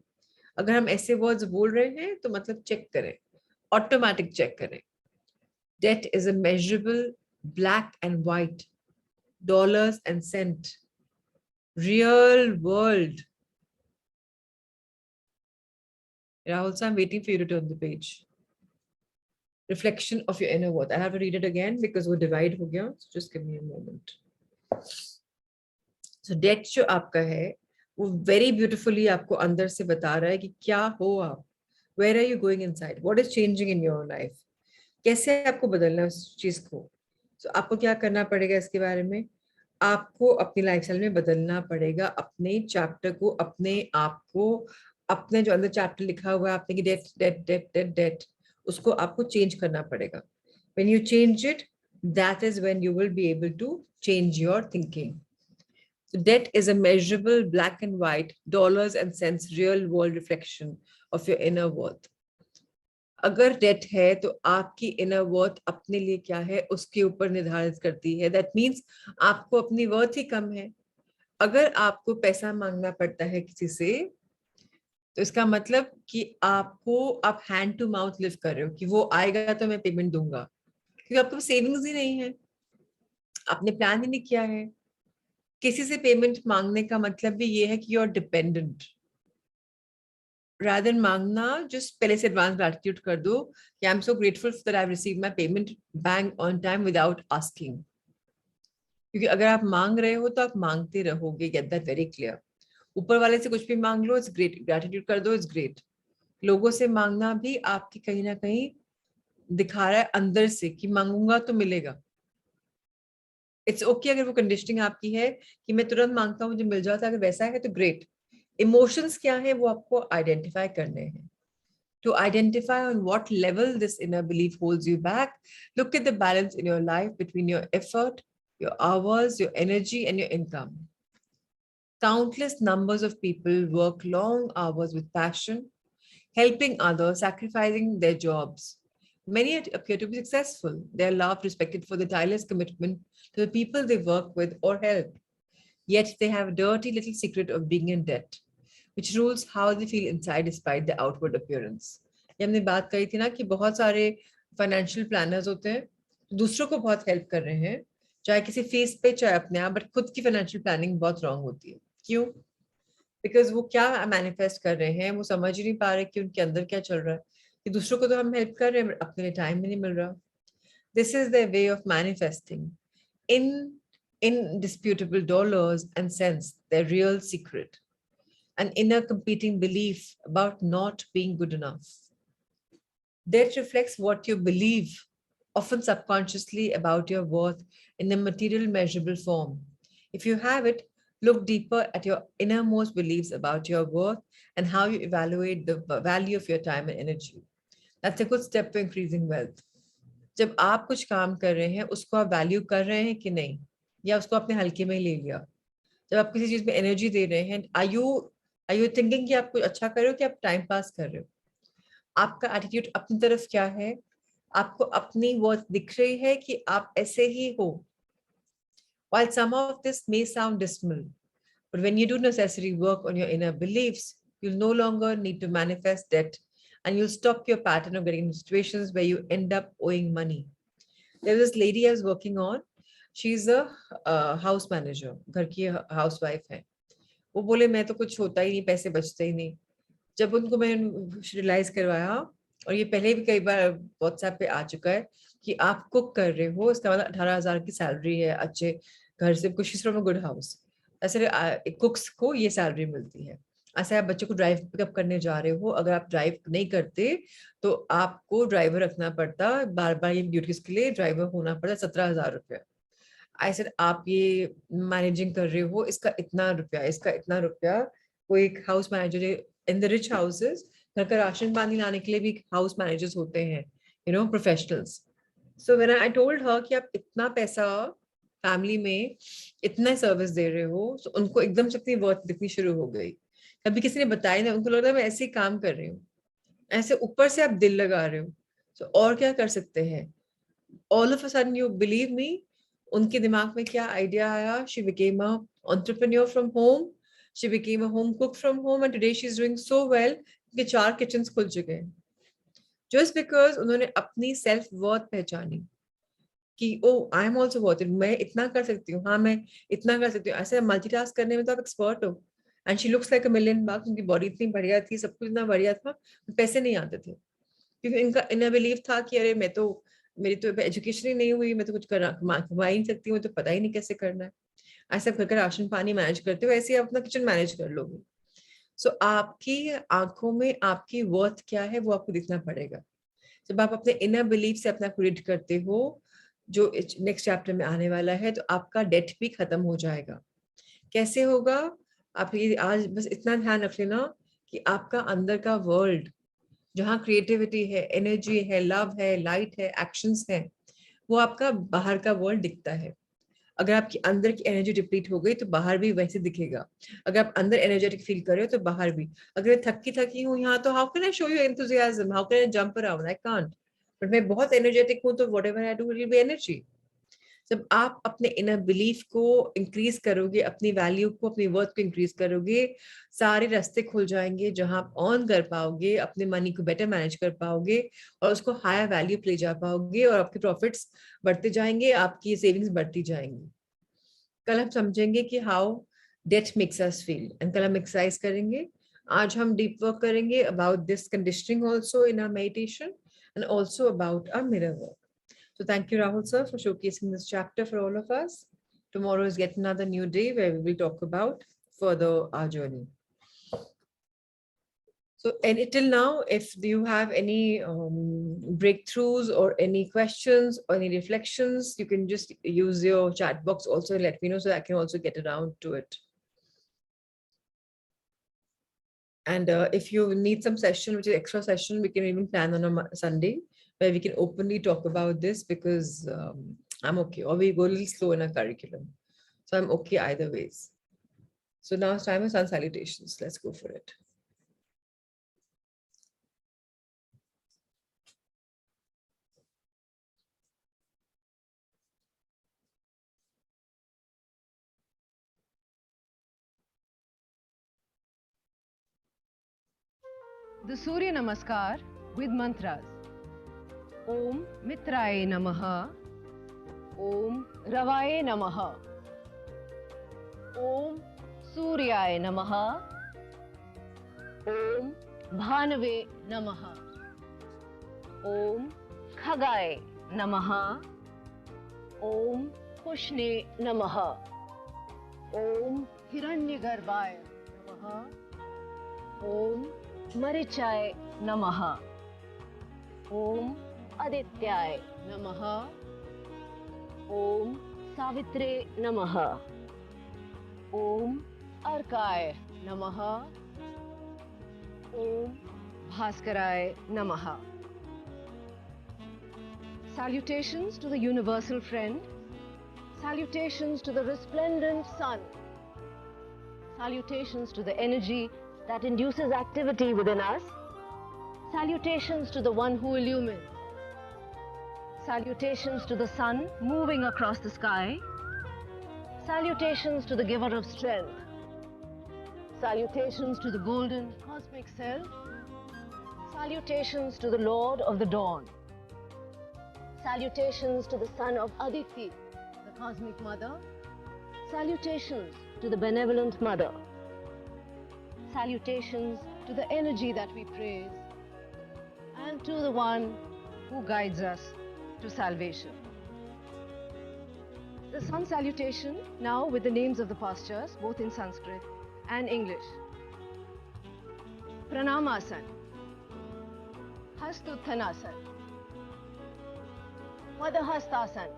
Speaker 1: अगर हम ऐसे वर्ड्स बोल रहे हैं तो मतलब चेक करें, ऑटोमेटिक चेक करें. Debt is a measurable black and white, dollars and cent, real world. Rahul, so I'm waiting for you to turn the page. Reflection of your inner worth. I have to read it again because वो divide हो गया. So just give me a moment. So debt जो आपका है वो very beautifully आपको अंदर से बता रहा है कि क्या हो आप. Where are you going inside? What is changing in your life? कैसे आपको बदलना है उस चीज को. So आपको क्या करना पड़ेगा इसके बारे में. आपको अपनी लाइफस्टाइल में बदलना पड़ेगा, अपने चैप्टर को, अपने आप को, अपने जो अंदर चैप्टर लिखा हुआ है आपने कि debt debt debt debt debt, उसको आपको चेंज करना पड़ेगा. When you change it, that is when you will be able to change your thinking. So debt is a measurable black and white, dollars and cents, real world reflection of your inner worth. अगर date है तो आपकी inner worth अपने लिए क्या है उसके ऊपर निर्धारित करती है. दैट मीन्स आपको अपनी वर्थ ही कम है. अगर आपको पैसा मांगना पड़ता है किसी से तो इसका मतलब कि आप हैंड टू माउथ लिव कर रहे हो कि वो आएगा तो मैं पेमेंट दूंगा, क्योंकि आपके पास सेविंग्स ही नहीं है, आपने प्लान ही नहीं किया है. किसी से पेमेंट मांगने का मतलब भी ये है कि you are dependent. rather than मांगना, just पहले से एडवांस ग्रैटिट्यूड कर दो कि I am so grateful that I have received my payment bank on time without asking. क्योंकि अगर आप मांग रहे हो तो आप मांगते रहोगे. Get that very clear. ऊपर वाले से कुछ भी मांग लो, इट्स ग्रेट. ग्रैटिट्यूड कर दो, इट्स ग्रेट. लोगों से मांगना भी आपकी कहीं ना कहीं दिखा रहा है अंदर से कि मांगूंगा तो मिलेगा. इट्स ओके अगर वो कंडीशनिंग आपकी है कि मैं तुरंत मांगता हूँ मुझे मिल जाता है, अगर वैसा है तो ग्रेट. इमोशंस क्या है वो आपको आइडेंटिफाई करने हैं. To identify on what level this inner belief holds you back, look at the balance in your life between your effort, your hours, your energy, and your income. Countless numbers of people work long hours with passion, helping others, sacrificing their jobs. Many appear to be successful. They are loved, respected for their tireless commitment to the people they work with or help. Yet they have a dirty little secret of being in debt, which rules how they feel inside despite the outward appearance. ये हमने बात कही थी ना कि बहुत सारे financial planners होते हैं, दूसरों को बहुत हेल्प कर रहे हैं, चाहे किसी फेस पे चाहे अपने आप, बट खुद की फाइनेंशियल प्लानिंग बहुत रॉन्ग होती है. क्यों? बिकॉज वो क्या मैनिफेस्ट कर रहे हैं वो समझ ही नहीं पा रहे कि उनके अंदर क्या चल रहा है. कि दूसरों को तो हम हेल्प कर रहे हैं, अपने लिए टाइम भी नहीं मिल रहा. This is the way of manifesting in indisputable dollars and cents, their real secret. An inner competing belief about not being good enough. That reflects what you believe, often subconsciously, about your worth in a material, measurable form. If you have it, look deeper at your innermost beliefs about your worth and how you evaluate the value of your time and energy. That's a good step to increasing wealth. जब आप कुछ काम कर रहे हैं उसको आप value कर रहे हैं कि नहीं, या उसको आपने हल्के में ले लिया. जब आप किसी चीज में एनर्जी दे रहे हैं, are you Are you thinking कि आप कुछ अच्छा कर रहे हो कि आप टाइम पास कर रहे हो? आपका एटीट्यूड अपनी तरफ क्या है? आपको अपनी वर्थ दिख रही है कि आप ऐसे ही हो? While some of this may sound dismal, but when you do necessary work on your inner beliefs, you'll no longer need to manifest debt, and you'll stop your pattern of getting into situations where you end up owing money. There was this lady I was working on. She's a house manager, घर की housewife है. वो बोले मैं तो कुछ होता ही नहीं, पैसे बचते ही नहीं. जब उनको मैंने रियलाइज करवाया, और ये पहले भी कई बार व्हाट्सएप पे आ चुका है कि आप कुक कर रहे हो, इसका मतलब 18,000 की सैलरी है अच्छे घर से, कुछ फ्रॉम अ गुड हाउस, ऐसे कुक्स को ये सैलरी मिलती है. ऐसे आप बच्चों को ड्राइव पिकअप करने जा रहे हो, अगर आप ड्राइव नहीं करते तो आपको ड्राइवर रखना पड़ता, बार बार ये ड्यूटीज के लिए ड्राइवर होना पड़ता, 17,000 रुपया. ऐसे आप ये मैनेजिंग कर रहे हो, इसका इतना रुपया, इसका इतना रुपया. कोई एक house manager in the rich houses, घर का राशन पानी लाने के लिए भी हाउस मैनेजर्स होते हैं, professionals. So when I told her कि आप इतना पैसा फैमिली में इतना सर्विस दे रहे हो, so उनको एकदम से अपनी वर्थ दिखनी शुरू हो गई. कभी किसी ने बताया ना, उनको लग रहा है मैं ऐसे ही काम कर रही हूँ. ऐसे ऊपर से आप दिल लगा रहे हो, so और क्या कर सकते हैं? All of a sudden, you believe me, उनके दिमाग में क्या आइडिया आया? She became a entrepreneur from home. She became a home cook from home, and today she's doing so well कि 4 किचन्स खुल चुके हैं. Just because उन्होंने अपनी सेल्फ वर्थ पहचानी कि oh I am also worth it, मैं इतना कर सकती हूँ, हाँ मैं इतना कर सकती हूँ. ऐसे मल्टीटास्क करने में तो आप एक्सपर्ट हो. And she looks like a million bucks. उनकी बॉडी इतनी बढ़िया थी, सब कुछ इतना बढ़िया था, पैसे नहीं आते थे क्योंकि इनका इनर बिलीव था कि अरे मैं तो, मेरी तो एजुकेशन ही नहीं हुई, मैं तो कुछ कमा ही नहीं सकती हूँ, तो पता ही नहीं कैसे करना है. ऐसे आप घर का राशन पानी मैनेज करते हो, ऐसे ही आप अपना किचन मैनेज कर लोगे. सो आपकी आंखों में आपकी वर्थ क्या है वो आपको दिखना पड़ेगा. जब आप अपने इनर बिलीफ से अपना क्रिएट करते हो, जो नेक्स्ट चैप्टर में आने वाला है, तो आपका डेट भी खत्म हो जाएगा. कैसे होगा? आप ये आज बस इतना ध्यान रख लेना कि आपका अंदर का वर्ल्ड, जहाँ क्रिएटिविटी है, एनर्जी है, लव है, लाइट है, एक्शंस है, वो आपका बाहर का वर्ल्ड दिखता है. अगर आपकी अंदर की एनर्जी डिप्लीट हो गई तो बाहर भी वैसे दिखेगा. अगर आप अंदर एनर्जेटिक फील कर रहे हो तो बाहर भी. अगर मैं थकी थकी हूँ यहाँ, तो how can I show you enthusiasm, how can I jump around, I can't. But मैं बहुत एनर्जेटिक हूँ तो whatever I do will be energy. जब आप अपने इनर बिलीफ को इंक्रीज करोगे, अपनी वैल्यू को, अपनी वर्थ को इंक्रीज करोगे, सारे रास्ते खुल जाएंगे जहां आप ऑन कर पाओगे, अपने मनी को बेटर मैनेज कर पाओगे और उसको हायर वैल्यू पे ले जा पाओगे, और आपके प्रॉफिट्स बढ़ते जाएंगे, आपकी सेविंग्स बढ़ती जाएंगी. कल हम समझेंगे कि how debt makes us feel, and कल हम एक्सरसाइज करेंगे. आज हम डीप वर्क करेंगे about this conditioning also in our meditation, and also about our mirror work. So thank you, Rahul sir, for showcasing this chapter for all of us. Tomorrow is yet another new day where we will talk about further our journey. So, and till now, if you have any breakthroughs or any questions or any reflections, you can just use your chat box also and let me know so I can also get around to it. And if you need some session, which is extra session, we can even plan on a Sunday where we can openly talk about this, because I'm okay, or we go a little slow in our curriculum. So I'm okay either ways. So now it's time for sun salutations. Let's go for it.
Speaker 2: The Surya Namaskar with mantras. Om Mitraye Namaha. Om Ravaye Namaha. Om Suryaye Namaha. Om Bhanave Namaha. Om Khagaye Namaha. Om Pushne Namaha. Om Hiranyagarbhaye Namaha. Om Marichaye Namaha. Om Adityaye Namaha. Om Savitre Namaha. Om Arkaye Namaha. Om Bhaskaraye Namaha. Salutations to the universal friend. Salutations to the resplendent sun. Salutations to the energy that induces activity within us. Salutations to the one who illumines. Salutations to the sun moving across the sky. Salutations to the giver of strength. Salutations to the golden cosmic self. Salutations to the Lord of the dawn. Salutations to the son of Aditi, the cosmic mother. Salutations to the benevolent mother. Salutations to the energy that we praise, and to the one who guides us to salvation. The sun salutation now with the names of the postures, both in Sanskrit and English. Pranamasana, Hastuttanasana, Padahastasana,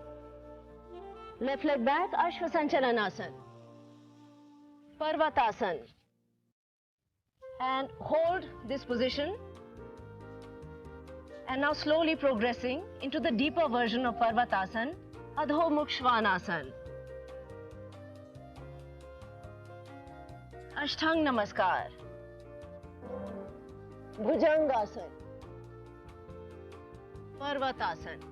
Speaker 2: left leg back, Ashvasanchalanasana, Parvatasana, and hold this position. And now slowly progressing into the deeper version of Parvatasana, Adho Mukh Svanasana. Ashtang Namaskar, Bhujangasana, Parvatasana.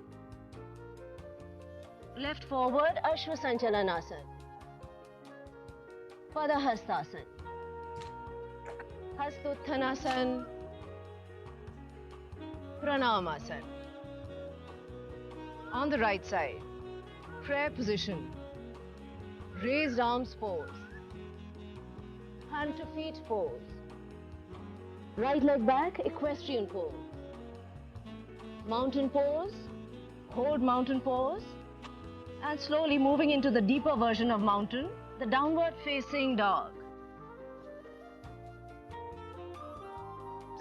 Speaker 2: Left forward, Ashvasanchalanasana, Padahastasana, Hastuttanasana, Pranamasana. On the right side, prayer position, raised arms pose, hand to feet pose, right leg back, equestrian pose, mountain pose, hold mountain pose, and slowly moving into the deeper version of mountain, the downward facing dog.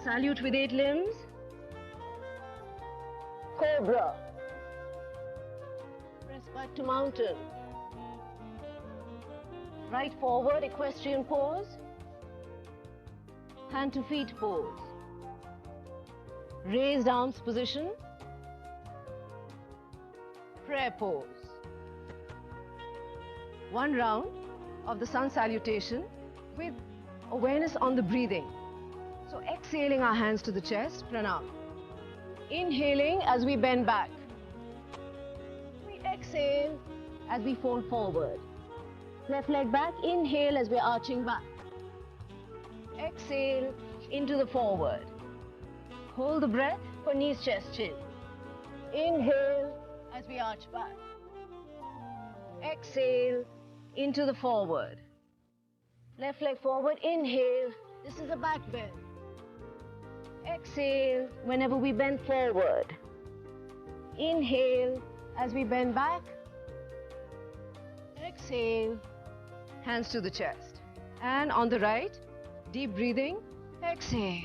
Speaker 2: Salute with 8 limbs, cobra, press back to mountain, right forward equestrian pose, hand to feet pose, raised arms position, prayer pose. One round of the sun salutation with awareness on the breathing. So exhaling our hands to the chest, pranam. Inhaling as we bend back. We exhale as we fold forward. Left leg back, inhale as we're arching back. Exhale into the forward. Hold the breath for knees, chest, chin. Inhale as we arch back. Exhale into the forward. Left leg forward, inhale. This is a back bend. Exhale whenever we bend forward. Inhale as we bend back. Exhale, hands to the chest. And on the right, deep breathing. Exhale.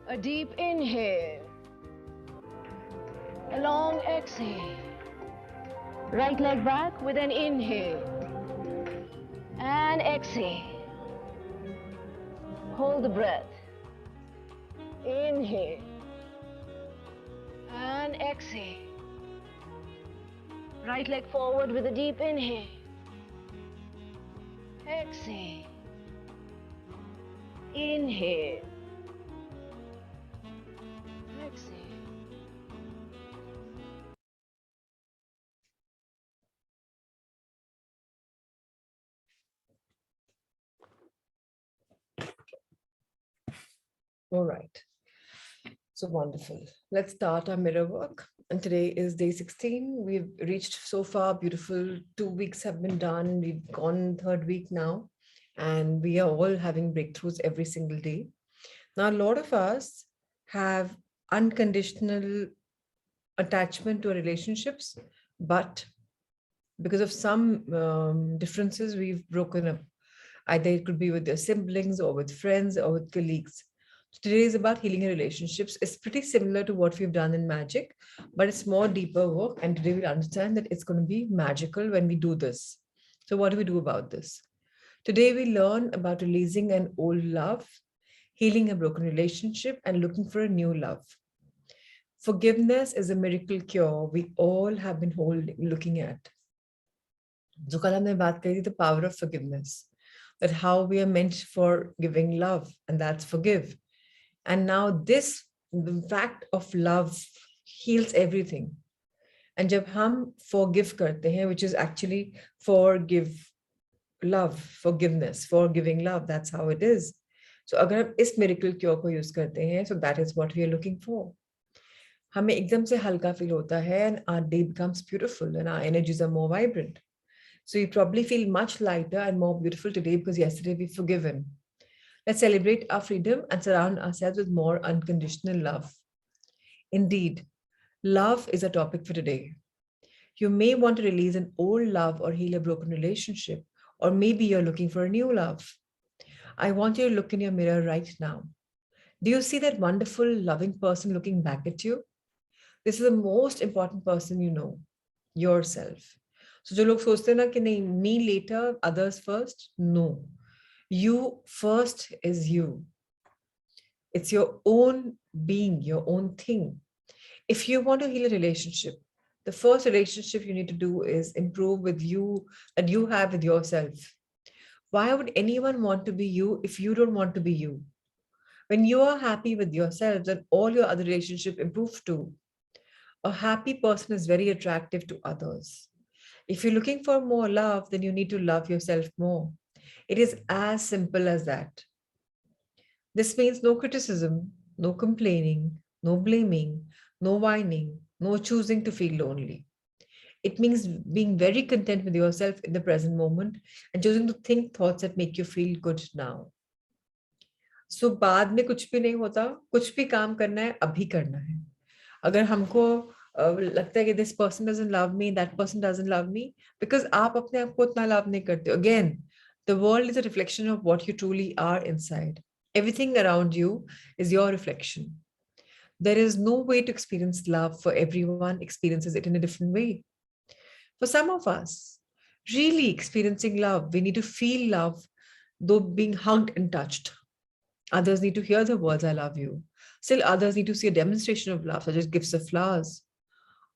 Speaker 2: A deep inhale. A long exhale. Right leg back with an inhale. And exhale. Hold the breath. Inhale and exhale. Right leg forward with a deep inhale. Exhale. Inhale. Exhale.
Speaker 1: All right. So wonderful. Let's start our mirror work. And today is day 16. We've reached so far, beautiful. 2 weeks have been done. We've gone 3rd week now. And we are all having breakthroughs every single day. Now, a lot of us have unconditional attachment to our relationships, but because of some differences, we've broken up. Either it could be with your siblings or with friends or with colleagues. Today is about healing your relationships. It's pretty similar to what we've done in magic, but it's more deeper work. And today we'll understand that it's going to be magical when we do this. So what do we do about this? Today we learn about releasing an old love, healing a broken relationship, and looking for a new love. Forgiveness is a miracle cure we all have been looking at. जो कल हमने बात करी थी, the power of forgiveness. that how we are meant for giving love, and that's forgive. And now this, the fact of love heals everything. And जब हम forgive करते हैं, which is actually forgive love, forgiveness, forgiving love, that's how it is. So अगर हम इस miracle cure को use करते हैं, so that is what we are looking for. हमें एकदम से हल्का feel होता है, and our day becomes beautiful and our energies are more vibrant. So you probably feel much lighter and more beautiful today because yesterday we've forgiven. Let's celebrate our freedom and surround ourselves with more unconditional love. Indeed, love is a topic for today. You may want to release an old love or heal a broken relationship, or maybe you're looking for a new love. I want you to look in your mirror right now. Do you see that wonderful, loving person looking back at you? This is the most important person you know, yourself. So जो लोग सोचते हैं ना कि नहीं, me later, others first, no. You first is you. It's your own being, your own thing. If you want to heal a relationship, the first relationship you need to do is improve with you, that you have with yourself. Why would anyone want to be you if you don't want to be you? When you are happy with yourself, then all your other relationship improve too. A happy person is very attractive to others. If you're looking for more love, then you need to love yourself more. It is as simple as that. This means no criticism, no complaining, no blaming, no whining, no choosing to feel lonely. It means being very content with yourself in the present moment and choosing to think thoughts that make you feel good now. So बाद में कुछ भी नहीं होता, कुछ भी काम करना है, अभी करना है. अगर हमको लगता है कि this person doesn't love me, that person doesn't love me, because आप अपने आप को उतना love नहीं करते. Again, the world is a reflection of what you truly are inside. Everything around you is your reflection. There is no way to experience love, for everyone experiences it in a different way. For some of us, really experiencing love, we need to feel love, though being hugged and touched. Others need to hear the words, I love you. Still others need to see a demonstration of love, such as gifts of flowers.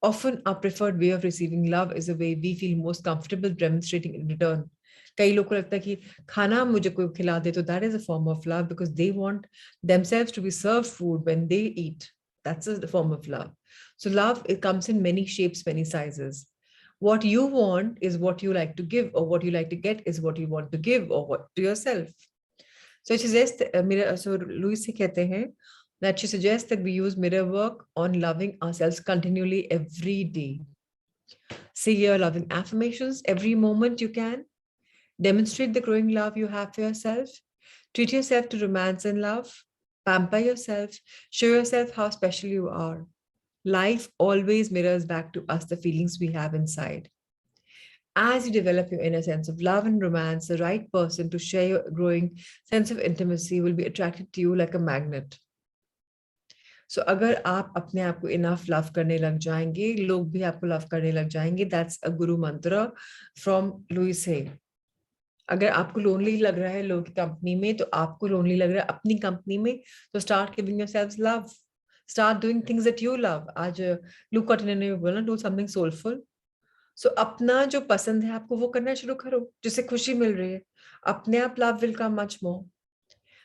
Speaker 1: Often our preferred way of receiving love is the way we feel most comfortable demonstrating in return. कई लोगों को लगता है कि खाना मुझे कोई खिला दे, तो that is a form of love because they want themselves to be served food when they eat. That's a form of love. So love, it comes in many shapes, many sizes. What you want is what you like to give, or what you like to get is what you want to give, or what to yourself. So she suggests, so Louis कहते हैं that she suggests that we use mirror work on loving ourselves continually every day. Say your loving affirmations every moment you can. Demonstrate the growing love you have for yourself. Treat yourself to romance and love. Pamper yourself. Show yourself how special you are. Life always mirrors back to us the feelings we have inside. As you develop your inner sense of love and romance, the right person to share your growing sense of intimacy will be attracted to you like a magnet. So अगर आप अपने आप को enough love करने लग जाएंगे, लोग भी आपको love करने लग जाएंगे. That's a guru mantra from Louis Hay. अगर आपको lonely लग रहा है लोगों की कंपनी में, तो आपको lonely लग रहा है अपनी कंपनी में, तो start giving yourselves love. Start doing things that you love. आज लुक कॉटन ने बोला, do something soulful. So अपना जो पसंद है आपको वो करना शुरू करो, जिससे खुशी मिल रही है. अपने आप love will come much more.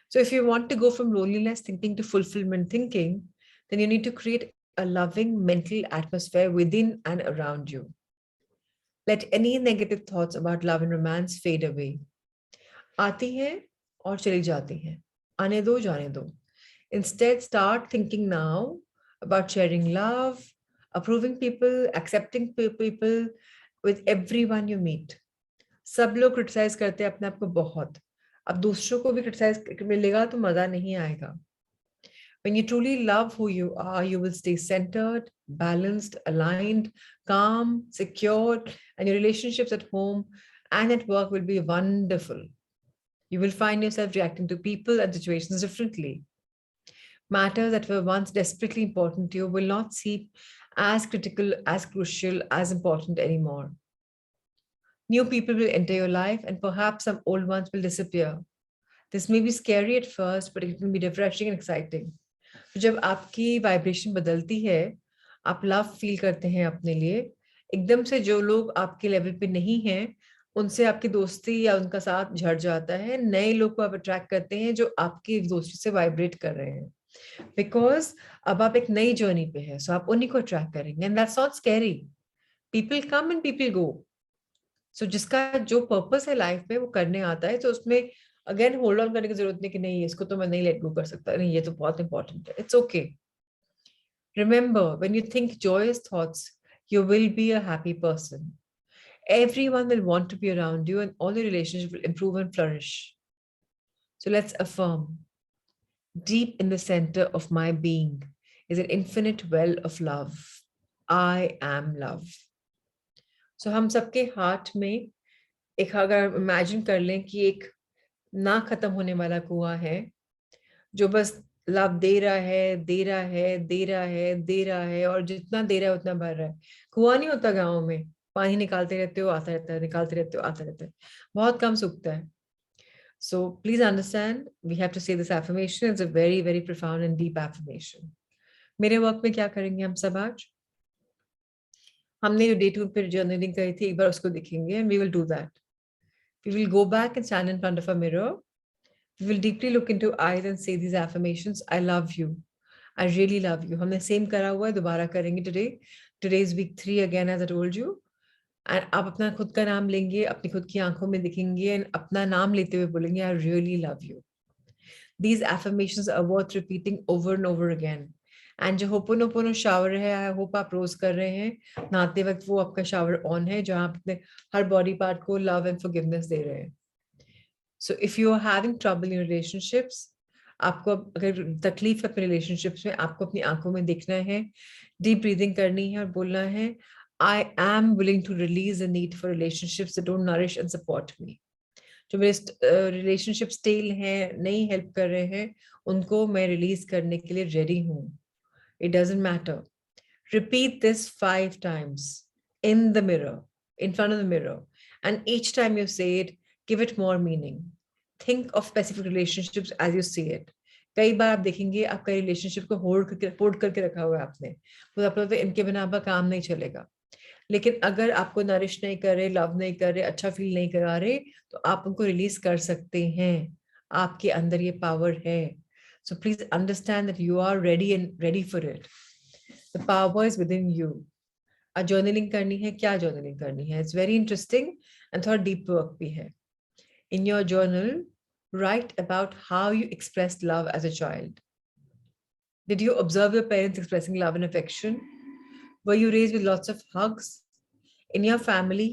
Speaker 1: So if you want to go from loneliness thinking to fulfillment thinking, then you need to create a loving mental atmosphere within and around you. Let any negative thoughts about love and romance fade away. आती हैं और चली जाती हैं. आने दो, जाने दो. Instead, start thinking now about sharing love, approving people, accepting people with everyone you meet. सब लोग criticize करते हैं अपने आप को बहुत. अब दूसरों को भी criticize मिलेगा तो मजा नहीं आएगा. When you truly love who you are, you will stay centered, balanced, aligned, calm, secure, and your relationships at home and at work will be wonderful. You will find yourself reacting to people and situations differently. Matters that were once desperately important to you will not seem as critical, as crucial, as important anymore. New people will enter your life and perhaps some old ones will disappear. This may be scary at first, but it will be refreshing and exciting. तो जब आपकी vibration बदलती है, आप love feel करते हैं अपने लिए, एकदम से जो लोग आपके लेवल पे नहीं हैं, उनसे आपकी दोस्ती या उनका साथ झड़ जाता है, नए लोग को आप अट्रैक्ट करते हैं जो आपकी दोस्ती से वाइब्रेट कर रहे हैं, बिकॉज अब आप एक नई जर्नी पे है, सो आप उन्हीं को अट्रैक्ट करेंगे, and that's not scary. People come and people go. So जिसका जो पर्पस है लाइफ में वो करने आता है, तो उसमें अगेन होल्ड ऑन करने की जरूरत नहीं कि नहीं इसको तो मैं नहीं लेट गो कर सकता, नहीं ये तो बहुत इंपॉर्टेंट है. It's okay. Remember, when you think joyous thoughts, you will be a happy person. Everyone will want to be around you and all your relationships will improve and flourish. So let's affirm, deep in the center of my being is an infinite well of love. I am love. So हम सबके heart में एक, अगर imagine कर लें कि एक ना खत्म होने वाला कुआं है जो बस लव दे रहा है, दे रहा है, दे रहा है, दे रहा है, और जितना दे रहा है उतना भर रहा है. कुआं नहीं होता गाँव में, पानी निकालते रहते हो आता रहता है, निकालते रहते हो आता रहता है, बहुत कम सूखता है. So please understand, we have to say this affirmation. It's a very, very profound and deep affirmation. मेरे वर्क में क्या करेंगे हम सब आज? हमने जो डे 2 पे जर्नलिंग करी थी, एक बार उसको देखेंगे, and we will do that. We will go back and stand in front of a mirror. We will deeply look into eyes and say these affirmations. I love you. I really love you. हमने same करा हुआ है, दोबारा करेंगे today. Today is week 3 again, as I told you. And आप अपना खुद का नाम लेंगे, अपनी खुद की आंखों में दिखेंगे, and अपना नाम लेते हुए बोलेंगे, I really love you. These affirmations are worth repeating over and over again. And जो होपोनोपोनो शावर है, आई होप आप रोज कर रहे हैं, नहाते वक्त वो आपका शावर ऑन है जहां आप अपने हर बॉडी पार्ट को लव एंड फॉरगिवनेस दे रहे हैं. So if you are having trouble in relationships, आपको अगर तकलीफ है अपने रिलेशनशिप्स में, आपको अपनी आंखों में देखना है, डीप ब्रीदिंग करनी है और बोलना है, I am willing to release the need for relationships that don't nourish and support me. जो मेरे रिलेशनशिप स्टेल हैं, नहीं हेल्प कर रहे हैं, उनको मैं रिलीज करने के लिए रेडी हूँ. It doesn't matter. Repeat this 5 times in the mirror, in front of the mirror, and each time you say it, give it more meaning. Think of specific relationships as you see it. कई बार आप देखेंगे आपका relationship को hold करके रखा हुआ है आपने, तो आप लोग तो इनके बिना आपका काम नहीं चलेगा. लेकिन अगर आपको नरिश नहीं कर रहे, लव नहीं कर रहे, अच्छा फील नहीं करा रहे, तो आप उनको रिलीज कर सकते हैं. आपके अंदर ये पावर है. So please understand that you are ready and ready for it. The power is within you. Journaling करनी है, क्या जर्नलिंग करनी है? इट्स वेरी इंटरेस्टिंग एंड थोड़ा डीप वर्क भी है. In your journal, write about how you expressed love as a child. Did you observe your parents expressing love and affection? Were you raised with lots of hugs? In your family,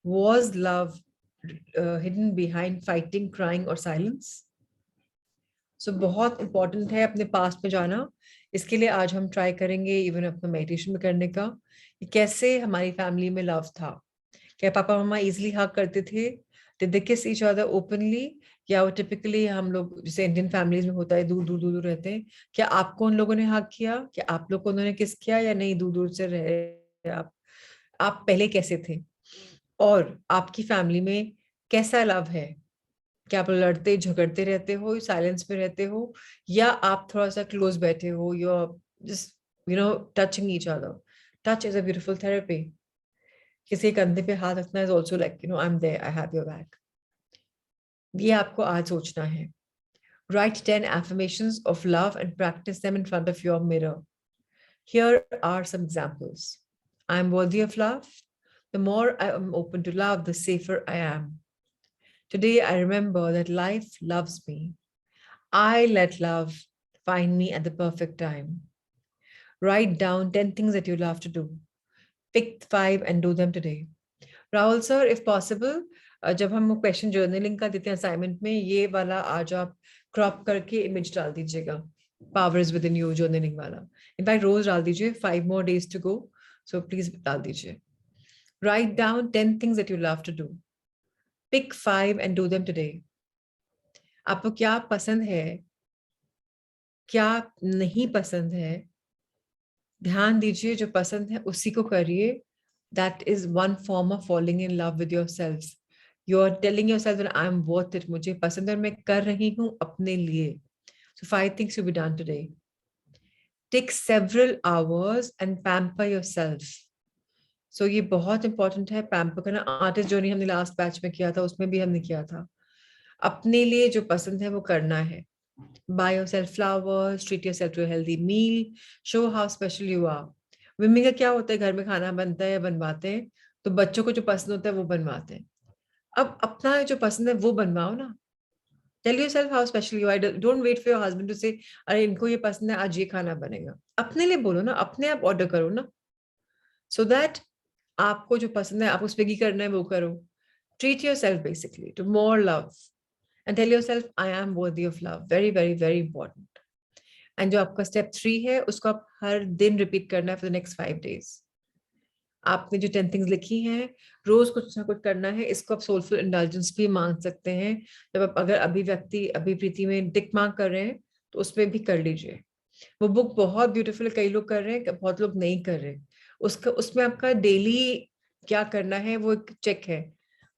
Speaker 1: was love hidden behind fighting, crying, or silence? So बहुत important है अपने past में जाना. इसके लिए आज हम try करेंगे इवन अपना मेडिटेशन में करने का, कि कैसे हमारी फैमिली में लव था. क्या पापा मम्मा इजिली हग करते थे? Did they kiss each other openly? या वो टिपिकली हम लोग जैसे इंडियन फैमिलीज में होता है, दूर दूर दूर दूर रहते हैं, क्या आपको उन लोगों ने हग किया? क्या आप लोग को उन्होंने किस किया? या नहीं, दूर दूर से रहे आप पहले कैसे थे? और आपकी फैमिली में कैसा लव है? क्या आप लड़ते झगड़ते रहते हो, साइलेंस में रहते हो, या आप थोड़ा सा क्लोज बैठे हो, you are just touching each other. Touch is a beautiful therapy. किसी कंधे पे हाथ रखना is also like I am there, I have your back. ये आपको आज सोचना है. Write 10 affirmations of love and practice them in front of your mirror. Here are some examples. I am worthy of love. The more I am open to love, the safer I am. Today, I remember that life loves me. I let love find me at the perfect time. Write down 10 things that you love to do. Pick 5 and do them today. Rahul sir, if possible, जब हम question journaling का देते हैं assignment में, ये वाला आज आप क्रॉप करके इमेज डाल दीजिएगा, power is within you journaling वाला. इनफैक्ट रोज डाल दीजिए, 5 more days to go, so please डाल दीजिए. Write down 10 things that you love to do. Pick 5 and do them today. आपको क्या पसंद है, क्या नहीं पसंद है, ध्यान दीजिए. जो पसंद है उसी को करिए. That is one form of falling in love with yourself. You are telling yourself that I am worth it. मुझे पसंद है और मैं कर रही हूँ अपने लिए. So 5 things to be done today. Take several hours and pamper yourself. सो ये बहुत इंपॉर्टेंट है पैम्पर करना. आर्टिस्ट जर्नी हमने लास्ट बैच में किया था, उसमें भी हमने किया था. अपने लिए जो पसंद है वो करना है. Buy yourself flowers, treat yourself to a healthy meal, show how special you are. विमिंग का क्या होता है, घर में खाना बनता है या बनवाते हैं तो बच्चों को जो पसंद होता है वो बनवाते हैं. अब अपना जो पसंद है वो बनवाओ ना. Tell yourself how special you are. Don't wait for your husband to say अरे इनको ये पसंद है आज ये खाना बनेगा. अपने लिए बोलो ना, अपने आप ऑर्डर करो ना, सो दैट आपको जो पसंद है, आपको स्विगी करना है वो करो. Treat yourself basically to more love and tell yourself I am worthy of love. Very very very important. And जो आपका स्टेप 3 है उसको आप हर दिन रिपीट करना है फॉर द नेक्स्ट 5 days. आपने जो 10 थिंग्स लिखी हैं रोज कुछ ना कुछ करना है. इसको आप सोलफुल इंडल्जेंस भी मान सकते हैं. जब आप अगर अभिव्यक्ति अभिप्रीति में टिक मार्क कर रहे हैं तो उसमें भी कर लीजिए. वो बुक बहुत ब्यूटीफुल है, कई लोग कर रहे हैं, बहुत लोग नहीं कर रहे. उसका उसमें आपका डेली क्या करना है वो एक चेक है.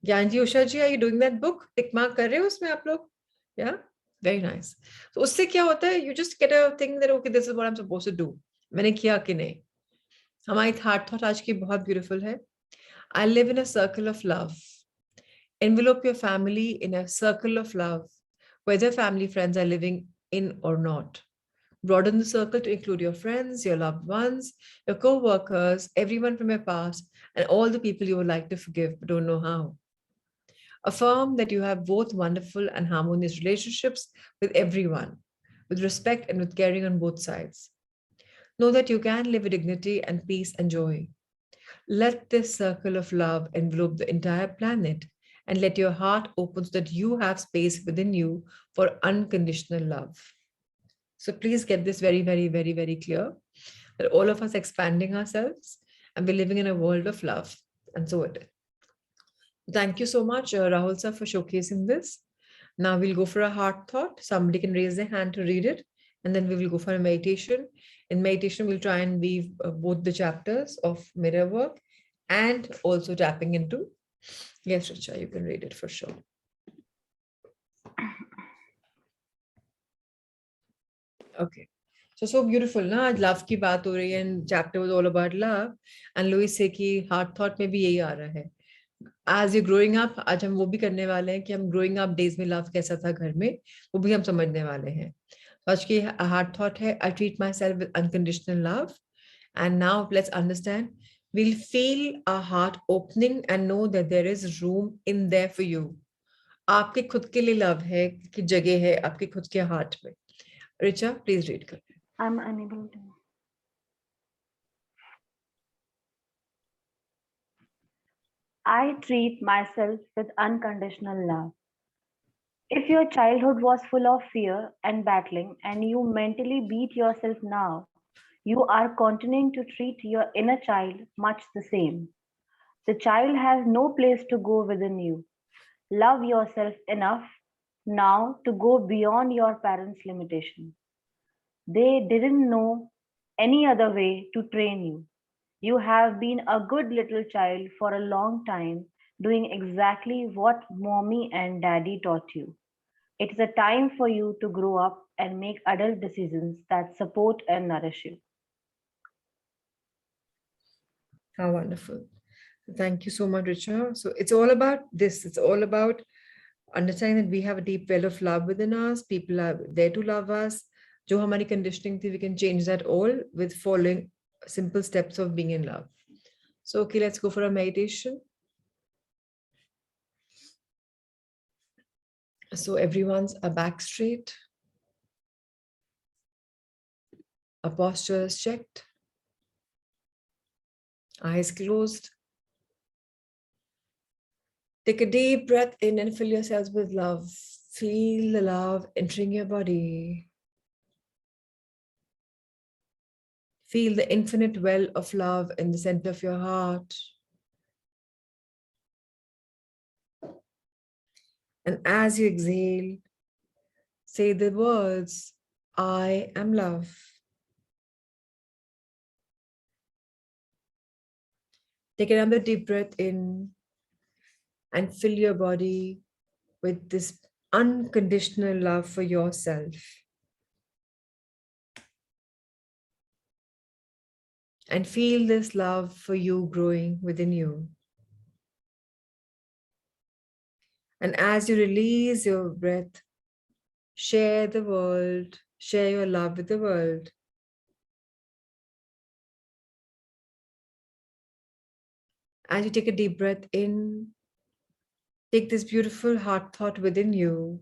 Speaker 1: Gyan ji, Usha ji, are you doing that book? Tick mark कर रहे हो उसमें आप लोग? या वेरी नाइस. तो उससे क्या होता है, you just get a thing that okay this is what I am supposed to do. मैंने किया कि नहीं. हमारी थर्ड थॉट आज की बहुत ब्यूटीफुल है. I live in a circle of love. Envelope your family in a circle of love, whether family friends are living in or not. Broaden the circle to include your friends, your loved ones, your co-workers, everyone from your past, and all the people you would like to forgive but don't know how. Affirm that you have both wonderful and harmonious relationships with everyone, with respect and with caring on both sides. Know that you can live with dignity and peace and joy. Let this circle of love envelope the entire planet and let your heart open so that you have space within you for unconditional love. So please get this very, very, very, very clear that all of us expanding ourselves and we're living in a world of love. And so it is. Thank you so much, Rahul sir, for showcasing this. Now we'll go for a heart thought. Somebody can raise their hand to read it, and then we will go for a meditation. In meditation, we'll try and weave both the chapters of mirror work and also tapping into. Yes, Richa, you can read it for sure. Okay. So beautiful, na? आज love की बात हो रही है and chapter was all about love. And Louis से कि heart thought में भी यही आ रहा है. As you're growing up, आज हम वो भी करने वाले हैं कि हम growing up days में love कैसा था घर में, वो भी हम समझने वाले हैं. आज की heart thought है I treat myself with unconditional love. And now let's understand. We'll feel our heart opening and know that there is room in there for you. आपके खुद के लिए love है कि जगह है आपके खुद के heart में. Richa, please read.
Speaker 3: I'm unable to. I treat myself with unconditional love. If your childhood was full of fear and battling and you mentally beat yourself now, you are continuing to treat your inner child much the same. The child has no place to go within you. Love yourself enough now to go beyond your parents' limitation. They didn't know any other way to train you. You have been a good little child for a long time, doing exactly what mommy and daddy taught you. It is a time for you to grow up and make adult decisions that support and nourish you.
Speaker 1: How wonderful. Thank you so much, Richa. So it's all about this. It's all about understanding that we have a deep well of love within us. People are there to love us. जो हमारी conditioning थी, we can change that all with following simple steps of being in love. So, okay, let's go for a meditation. So everyone's a back straight. A posture is checked. Eyes closed. Take a deep breath in and fill yourselves with love. Feel the love entering your body. Feel the infinite well of love in the center of your heart. And as you exhale, say the words, I am love. Take another deep breath in and fill your body with this unconditional love for yourself. and feel this love for you growing within you. And as you release your breath, share the world, share your love with the world. As you take a deep breath in, take this beautiful heart thought within you.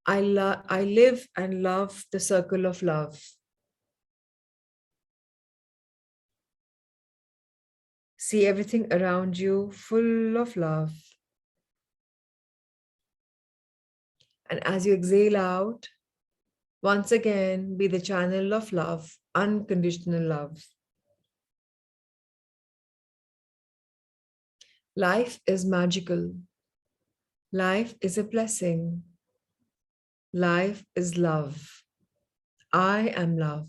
Speaker 1: I live and love the circle of love. See everything around you full of love. And as you exhale out, once again, be the channel of love, unconditional love. Life is magical. Life is a blessing. Life is love. I am love.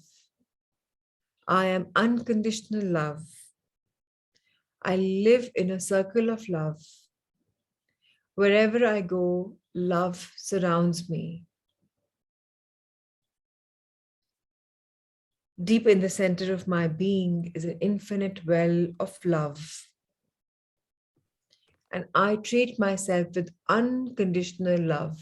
Speaker 1: I am unconditional love. I live in a circle of love. Wherever I go, love surrounds me. Deep in the center of my being is an infinite well of love. And I treat myself with unconditional love.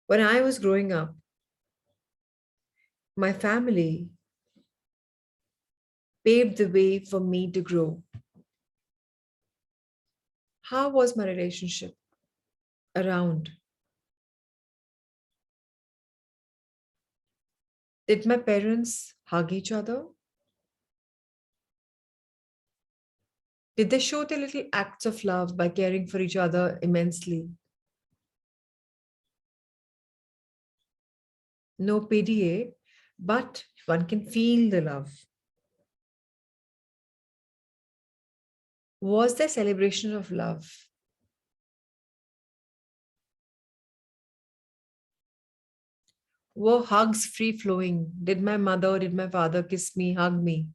Speaker 1: When I was growing up, my family paved the way for me to grow. How was my relationship around? Did my parents hug each other? Did they show their little acts of love by caring for each other immensely? No PDA, but one can feel the love. Was there celebration of love? Were hugs free flowing? Did my mother, did my father kiss me, hug me?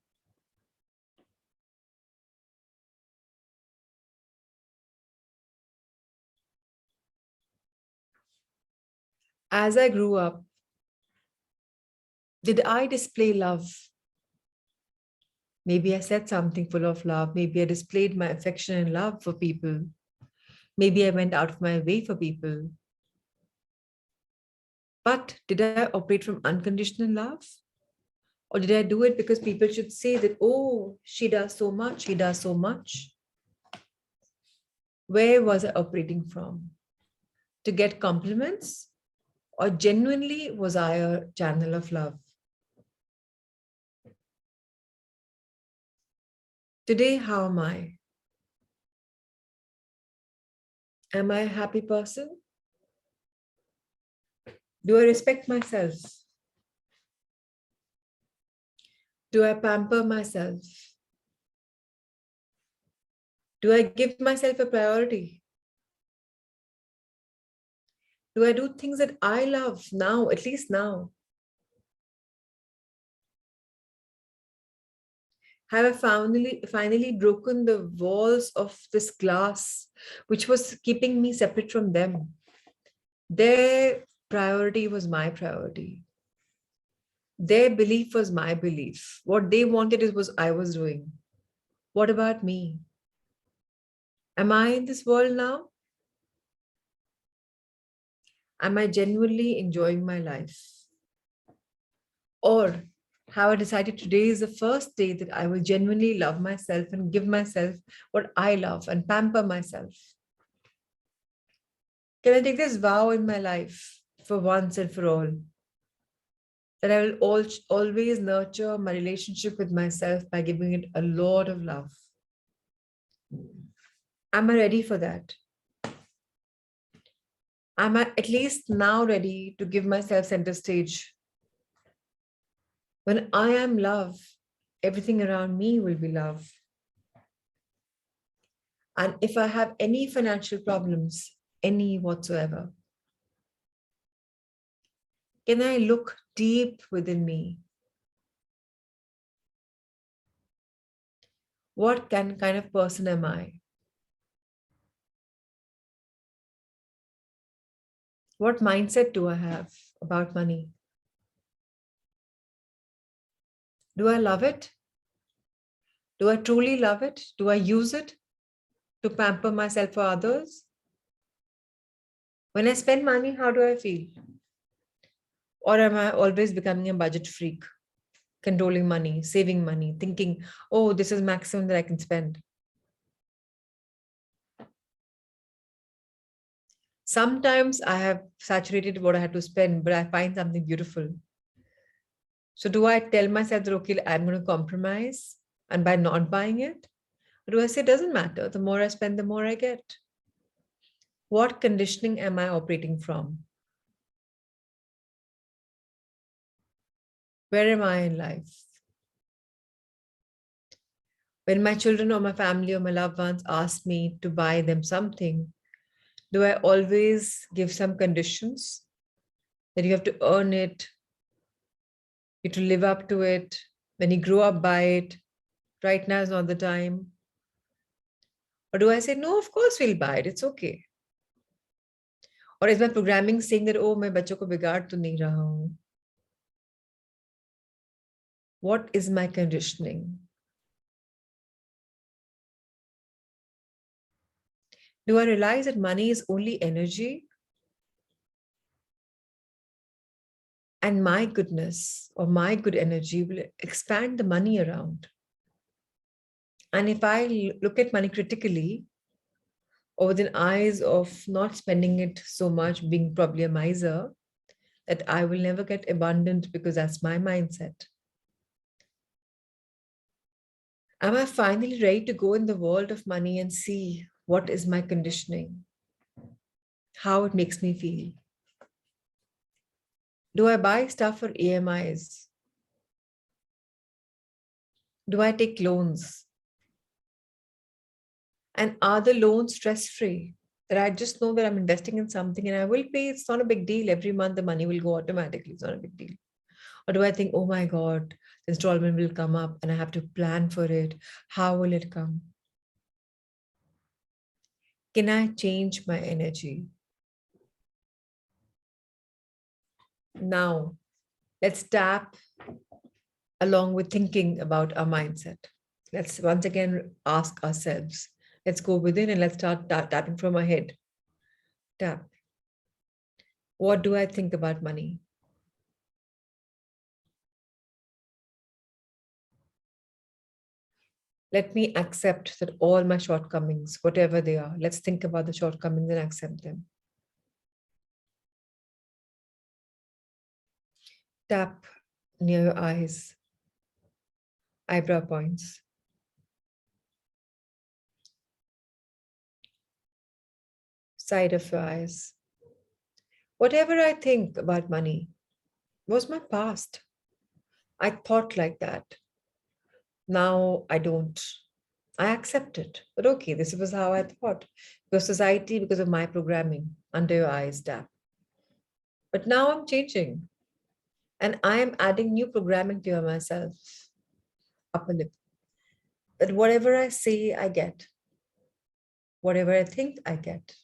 Speaker 1: As I grew up, did I display love? Maybe I said something full of love. Maybe I displayed my affection and love for people. Maybe I went out of my way for people. But did I operate from unconditional love? Or did I do it because people should say that, oh, she does so much, he does so much? Where was I operating from? To get compliments? Or genuinely was I a channel of love? Today, how am I? Am I a happy person? Do I respect myself? Do I pamper myself? Do I give myself a priority? Do I do things that I love now, at least now? Have I finally broken the walls of this glass, which was keeping me separate from them? Their priority was my priority. Their belief was my belief. What they wanted is was I was doing. What about me? Am I in this world now? Am I genuinely enjoying my life? Or have I decided today is the first day that I will genuinely love myself and give myself what I love and pamper myself? Can I take this vow in my life for once and for all? That I will always nurture my relationship with myself by giving it a lot of love. Am I ready for that? Am I at least now ready to give myself center stage? When I am love, everything around me will be love. And if I have any financial problems, any whatsoever, can I look deep within me? What kind of person am I? What mindset do I have? about money? Do I love it? Do I truly love it? Do I use it to pamper myself for others? When I spend money, how do I feel? Or am I always becoming a budget freak, controlling money, saving money, thinking, oh, this is maximum that I can spend? Sometimes I have saturated what I had to spend, but I find something beautiful. So do I tell myself that, okay, I'm going to compromise and by not buying it? Or do I say it doesn't matter? The more I spend, the more I get. What conditioning am I operating from? Where am I in life? When my children or my family or my loved ones ask me to buy them something, do I always give some conditions that you have to earn it, you have to live up to it, when you grow up, buy it, right now is not the time? Or do I say, no, of course we'll buy it, it's okay? Or is my programming saying that, oh, मैं बच्चों को बिगाड़ तो नहीं रहा हूँ? What is my conditioning? Do I realize that money is only energy? And my goodness or my good energy will expand the money around. And if I look at money critically, or with an eyes of not spending it so much, being probably a miser, that I will never get abundant because that's my mindset. Am I finally ready to go in the world of money and see what is my conditioning, how it makes me feel? Do I buy stuff for EMIs? Do I take loans? And are the loans stress-free? That I just know that I'm investing in something and I will pay. It's not a big deal. Every month the money will go automatically. It's not a big deal. Or do I think, oh my God, the installment will come up and I have to plan for it. How will it come? Can I change my energy? Now, let's tap along with thinking about our mindset. Let's once again ask ourselves. Let's go within and let's start tapping from our head. Tap. What do I think about money? Let me accept that all my shortcomings, whatever they are, let's think about the shortcomings and accept them. Tap near your eyes, eyebrow points. Side of your eyes. Whatever I think about money was my past. I thought like that. Now I don't. I accept it. But okay, this was how I thought. Because society, because of my programming, under your eyes, tap. But now I'm changing. And I am adding new programming to myself. Upper lip. That whatever I say, I get. Whatever I think, I get.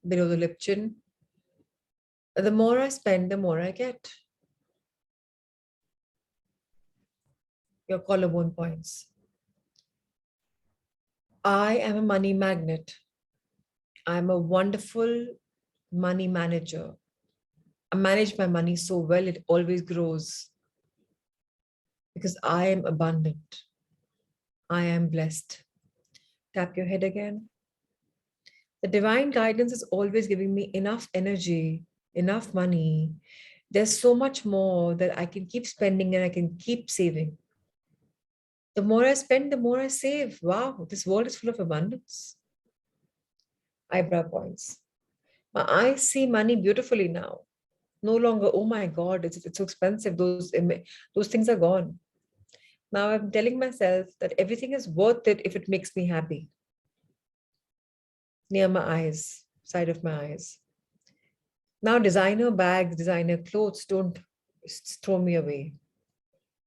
Speaker 1: Below the lip chin. The more I spend, the more I get. Your collarbone points. I am a money magnet. I'm a wonderful money manager. I manage my money so well, it always grows. Because I am abundant. I am blessed. Tap your head again. The divine guidance is always giving me enough energy, enough money. There's so much more that I can keep spending and I can keep saving. The more I spend, the more I save. Wow, this world is full of abundance. Eyebrow points. My eyes see money beautifully now. No longer, oh my God, it's so expensive. Those things are gone. Now I'm telling myself that everything is worth it if it makes me happy. Near my eyes, side of my eyes. Now designer bags, designer clothes don't throw me away.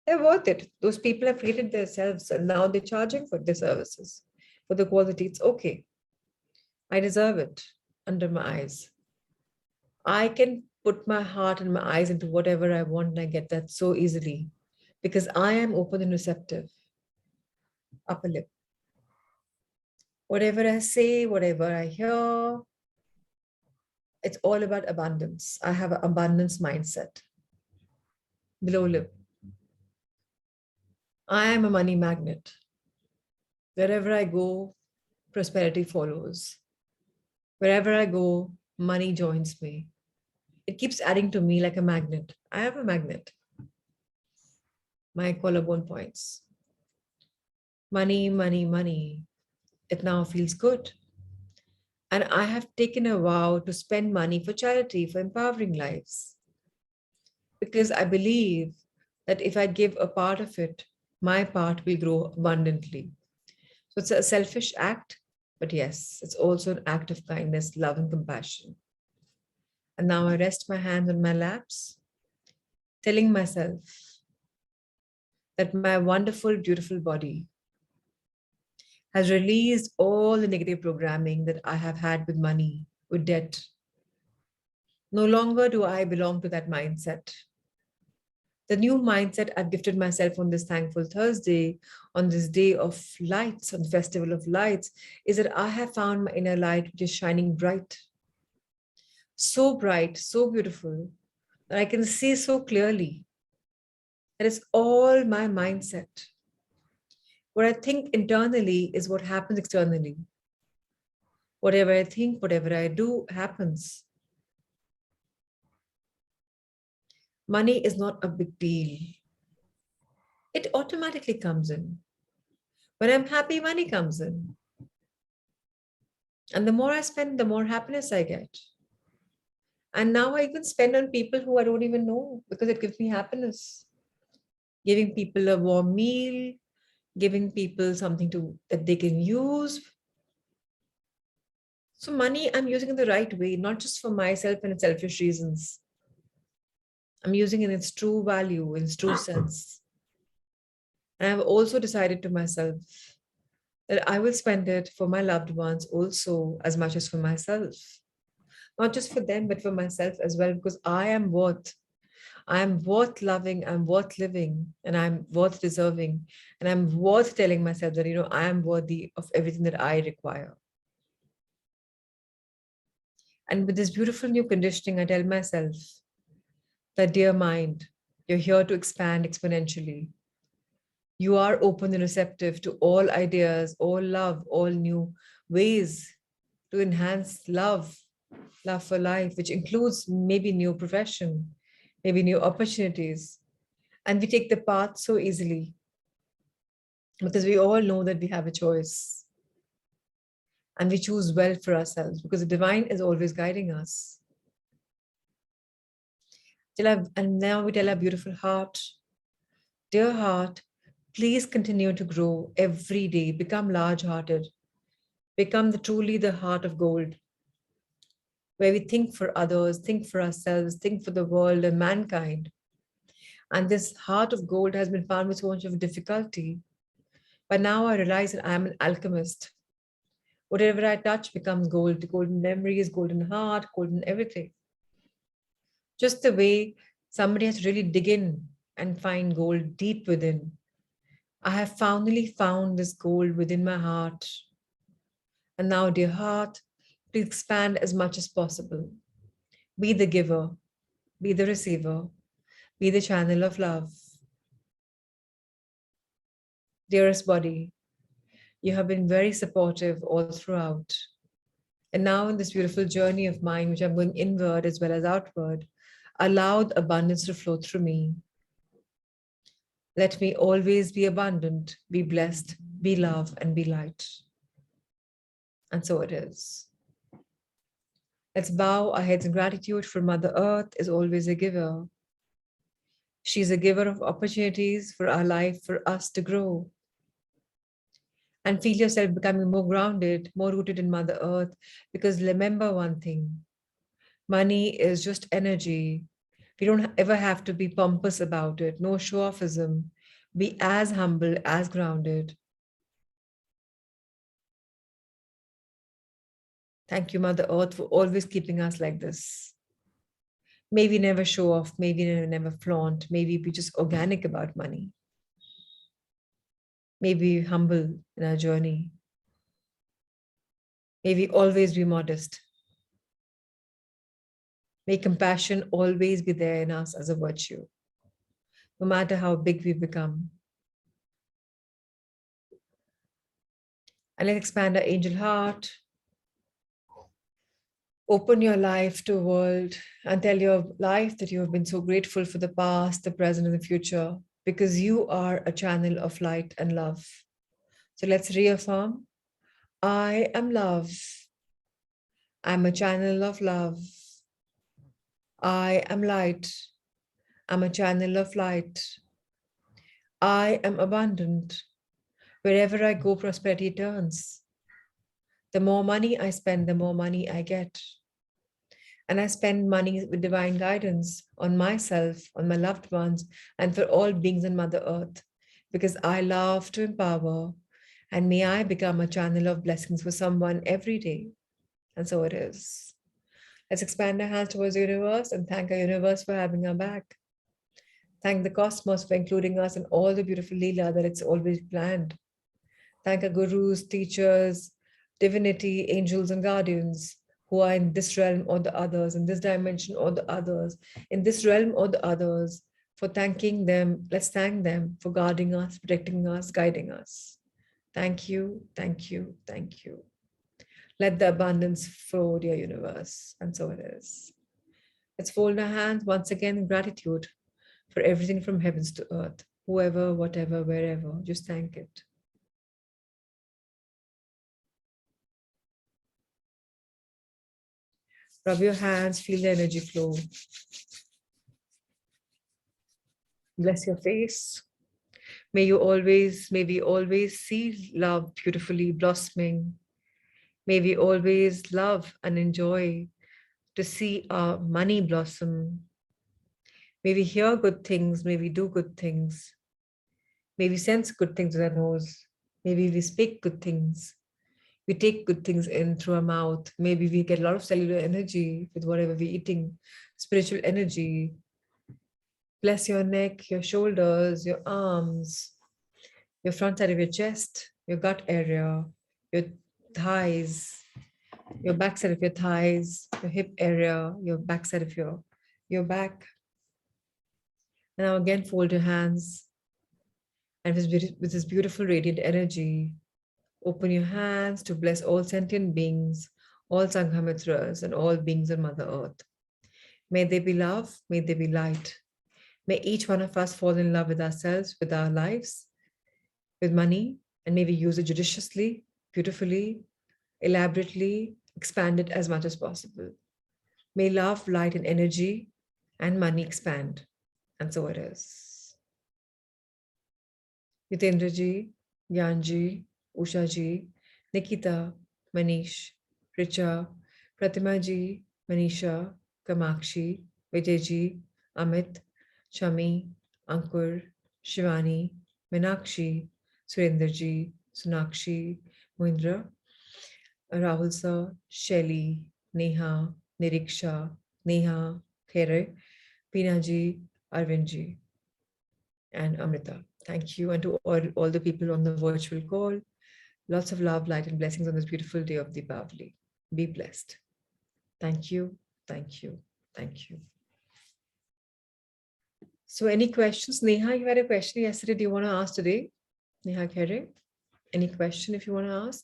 Speaker 1: They're worth it. Those people have created themselves and now they're charging for their services, for the quality. It's okay. I deserve it under my eyes. I can put my heart and my eyes into whatever I want and I get that so easily because I am open and receptive. Upper lip. Whatever I say, whatever I hear, it's all about abundance. I have an abundance mindset. Below lip. I am a money magnet. Wherever I go, prosperity follows. Wherever I go, money joins me. It keeps adding to me like a magnet. I have a magnet. My collarbone points. Money, money, money. It now feels good. And I have taken a vow to spend money for charity, for empowering lives. Because I believe that if I give a part of it, my part will grow abundantly. So it's a selfish act, but yes, it's also an act of kindness, love, and compassion. And now I rest my hands on my laps, telling myself that my wonderful, beautiful body has released all the negative programming that I have had with money, with debt. No longer do I belong to that mindset. The new mindset I've gifted myself on this thankful Thursday, on this day of lights, on the festival of lights, is that I have found my inner light which is shining bright, so beautiful, that I can see so clearly. That is all my mindset. What I think internally is what happens externally. Whatever I think, whatever I do happens. Money is not a big deal. It automatically comes in. When I'm happy, money comes in. And the more I spend, the more happiness I get. And now I even spend on people who I don't even know because it gives me happiness. Giving people a warm meal, giving people something that they can use. So money, I'm using in the right way, not just for myself and selfish reasons. I'm using it in its true value, in its true sense. And I've also decided to myself that I will spend it for my loved ones also as much as for myself. Not just for them, but for myself as well, because I am worth loving, I'm worth living, and I'm worth deserving. And I'm worth telling myself that, I am worthy of everything that I require. And with this beautiful new conditioning, I tell myself that, dear mind, you're here to expand exponentially. You are open and receptive to all ideas, all love, all new ways to enhance love for life, which includes maybe new profession, maybe new opportunities. And we take the path so easily because we all know that we have a choice and we choose well for ourselves because the divine is always guiding us. And now we tell our beautiful heart, dear heart, please continue to grow every day, become large-hearted, become truly the heart of gold, where we think for others, think for ourselves, think for the world and mankind. And this heart of gold has been found with so much of difficulty. But now I realize that I am an alchemist. Whatever I touch becomes gold, golden memories, golden heart, golden everything. Just the way somebody has to really dig in and find gold deep within. I have finally found this gold within my heart. And now, dear heart, please expand as much as possible. Be the giver, be the receiver, be the channel of love. Dearest body, you have been very supportive all throughout. And now in this beautiful journey of mine, which I'm going inward as well as outward, allow the abundance to flow through me. Let me always be abundant, be blessed, be love, and be light. And so it is. Let's bow our heads in gratitude, for Mother Earth is always a giver. She's a giver of opportunities for our life, for us to grow. And feel yourself becoming more grounded, more rooted in Mother Earth, because remember one thing, money is just energy. We don't ever have to be pompous about it, no show-offism. Be as humble, as grounded. Thank you, Mother Earth, for always keeping us like this. Maybe never show off, maybe never flaunt, maybe be just organic about money. Maybe humble in our journey. Maybe always be modest. May compassion always be there in us as a virtue, no matter how big we become. And let's expand our angel heart. Open your life to a world and tell your life that you have been so grateful for the past, the present, and the future, because you are a channel of light and love. So let's reaffirm, I am love. I'm a channel of love. I am light. I'm a channel of light. I am abundant. Wherever I go, prosperity turns. The more money I spend, the more money I get. And I spend money with divine guidance on myself, on my loved ones, and for all beings on Mother Earth, because I love to empower. And may I become a channel of blessings for someone every day. And so it is. Let's expand our hands towards the universe and thank our universe for having our back. Thank the cosmos for including us in all the beautiful Leela that it's always planned. Thank our gurus, teachers, divinity, angels, and guardians who are in this realm or the others, in this dimension or the others, in this realm or the others, for thanking them. Let's thank them for guarding us, protecting us, guiding us. Thank you, thank you, thank you. Let the abundance flow, dear universe. And so it is. Let's fold our hands once again in gratitude for everything from heavens to earth, whoever, whatever, wherever. Just thank it. Rub your hands, feel the energy flow. Bless your face. May we always see love beautifully blossoming. May we always love and enjoy to see our money blossom. May we hear good things, may we do good things. May we sense good things with our nose. Maybe we speak good things. We take good things in through our mouth. Maybe we get a lot of cellular energy with whatever we're eating, spiritual energy. Bless your neck, your shoulders, your arms, your front side of your chest, your gut area, your thighs, your back side of your thighs, your hip area, your back side of your back. And now again, fold your hands. And with this beautiful radiant energy, open your hands to bless all sentient beings, all Sanghamitras, and all beings on Mother Earth. May they be love, may they be light. May each one of us fall in love with ourselves, with our lives, with money, and may we use it judiciously, beautifully, elaborately, expand it as much as possible. May love, light, and energy and money expand. And so it is. Yitendra ji, Gyan ji, Usha ji, Nikita, Manish, Richa, Pratima ji, Manisha, Kamakshi, Vijay ji, Amit, Chami, Ankur, Shivani, Meenakshi, Surendra ji, Sonakshi, Mohindra, Rahul sir, Shelly, Neha, Niriksha, Neha, Khere, Peena ji, Arvind ji, and Amrita. Thank you. And to all the people on the virtual call, lots of love, light, and blessings on this beautiful day of Deepavali. Be blessed. Thank you. Thank you. Thank you. So any questions? Neha, you had a question yesterday. Do you want to ask today? Neha Khere, any question if you want to ask?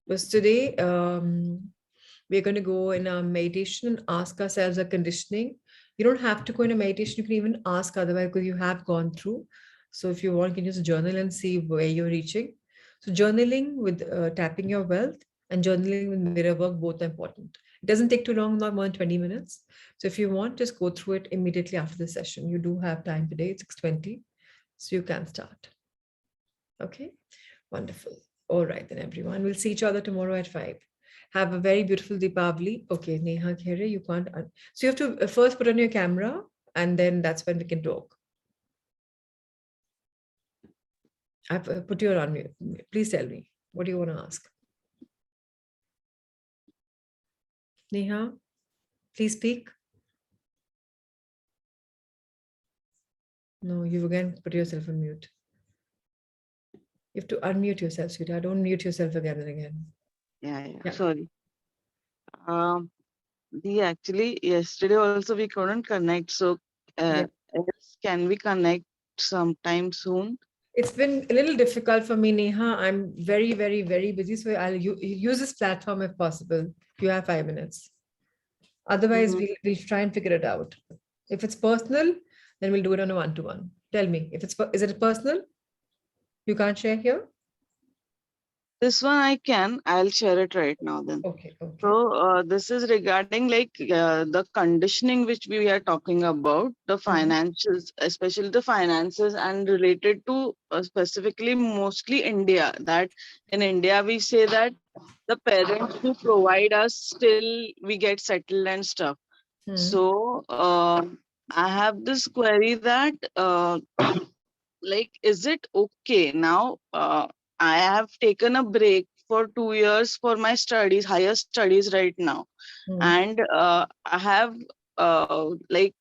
Speaker 1: Because today we're going to go in a meditation and ask ourselves a conditioning. You don't have to go in a meditation. You can even ask otherwise because you have gone through. So if you want, you can just journal and see where you're reaching. So journaling with tapping your wealth and journaling with mirror work, both are important. It doesn't take too long, not more than 20 minutes. So if you want, just go through it immediately after the session. You do have time today, it's 6:20. So you can start. Okay, wonderful. All right, then everyone, we'll see each other tomorrow at 5. Have a very beautiful Deepavali. Okay, Neha Khere, you can't. So you have to first put on your camera and then that's when we can talk. I've put you on mute. Please tell me, what do you want to ask? Neha, please speak. No, you've again put yourself on mute. You have to unmute yourself, sweetheart. Don't mute yourself again and again.
Speaker 4: Yeah,
Speaker 1: Yeah.
Speaker 4: sorry. Actually yesterday also we couldn't connect. So
Speaker 1: Yeah.
Speaker 4: can we connect sometime soon?
Speaker 1: It's been a little difficult for me, Neha. I'm very, very, very busy. So I'll use this platform if possible. You have 5 minutes. Otherwise,
Speaker 4: Mhm.
Speaker 1: we'll try and figure it out. If it's personal, then we'll do it on a one-to-one. Tell me, if is it personal? You can't share here?
Speaker 4: This one I'll share it right now then.
Speaker 1: Okay, okay.
Speaker 4: So this is regarding like the conditioning which we are talking about, the financials, especially the finances, and related to specifically mostly India. That in India we say that the parents who provide us till we get settled and stuff. So I have this query that like, is it okay now? I have taken a break for 2 years for my studies, higher studies right now, and I have like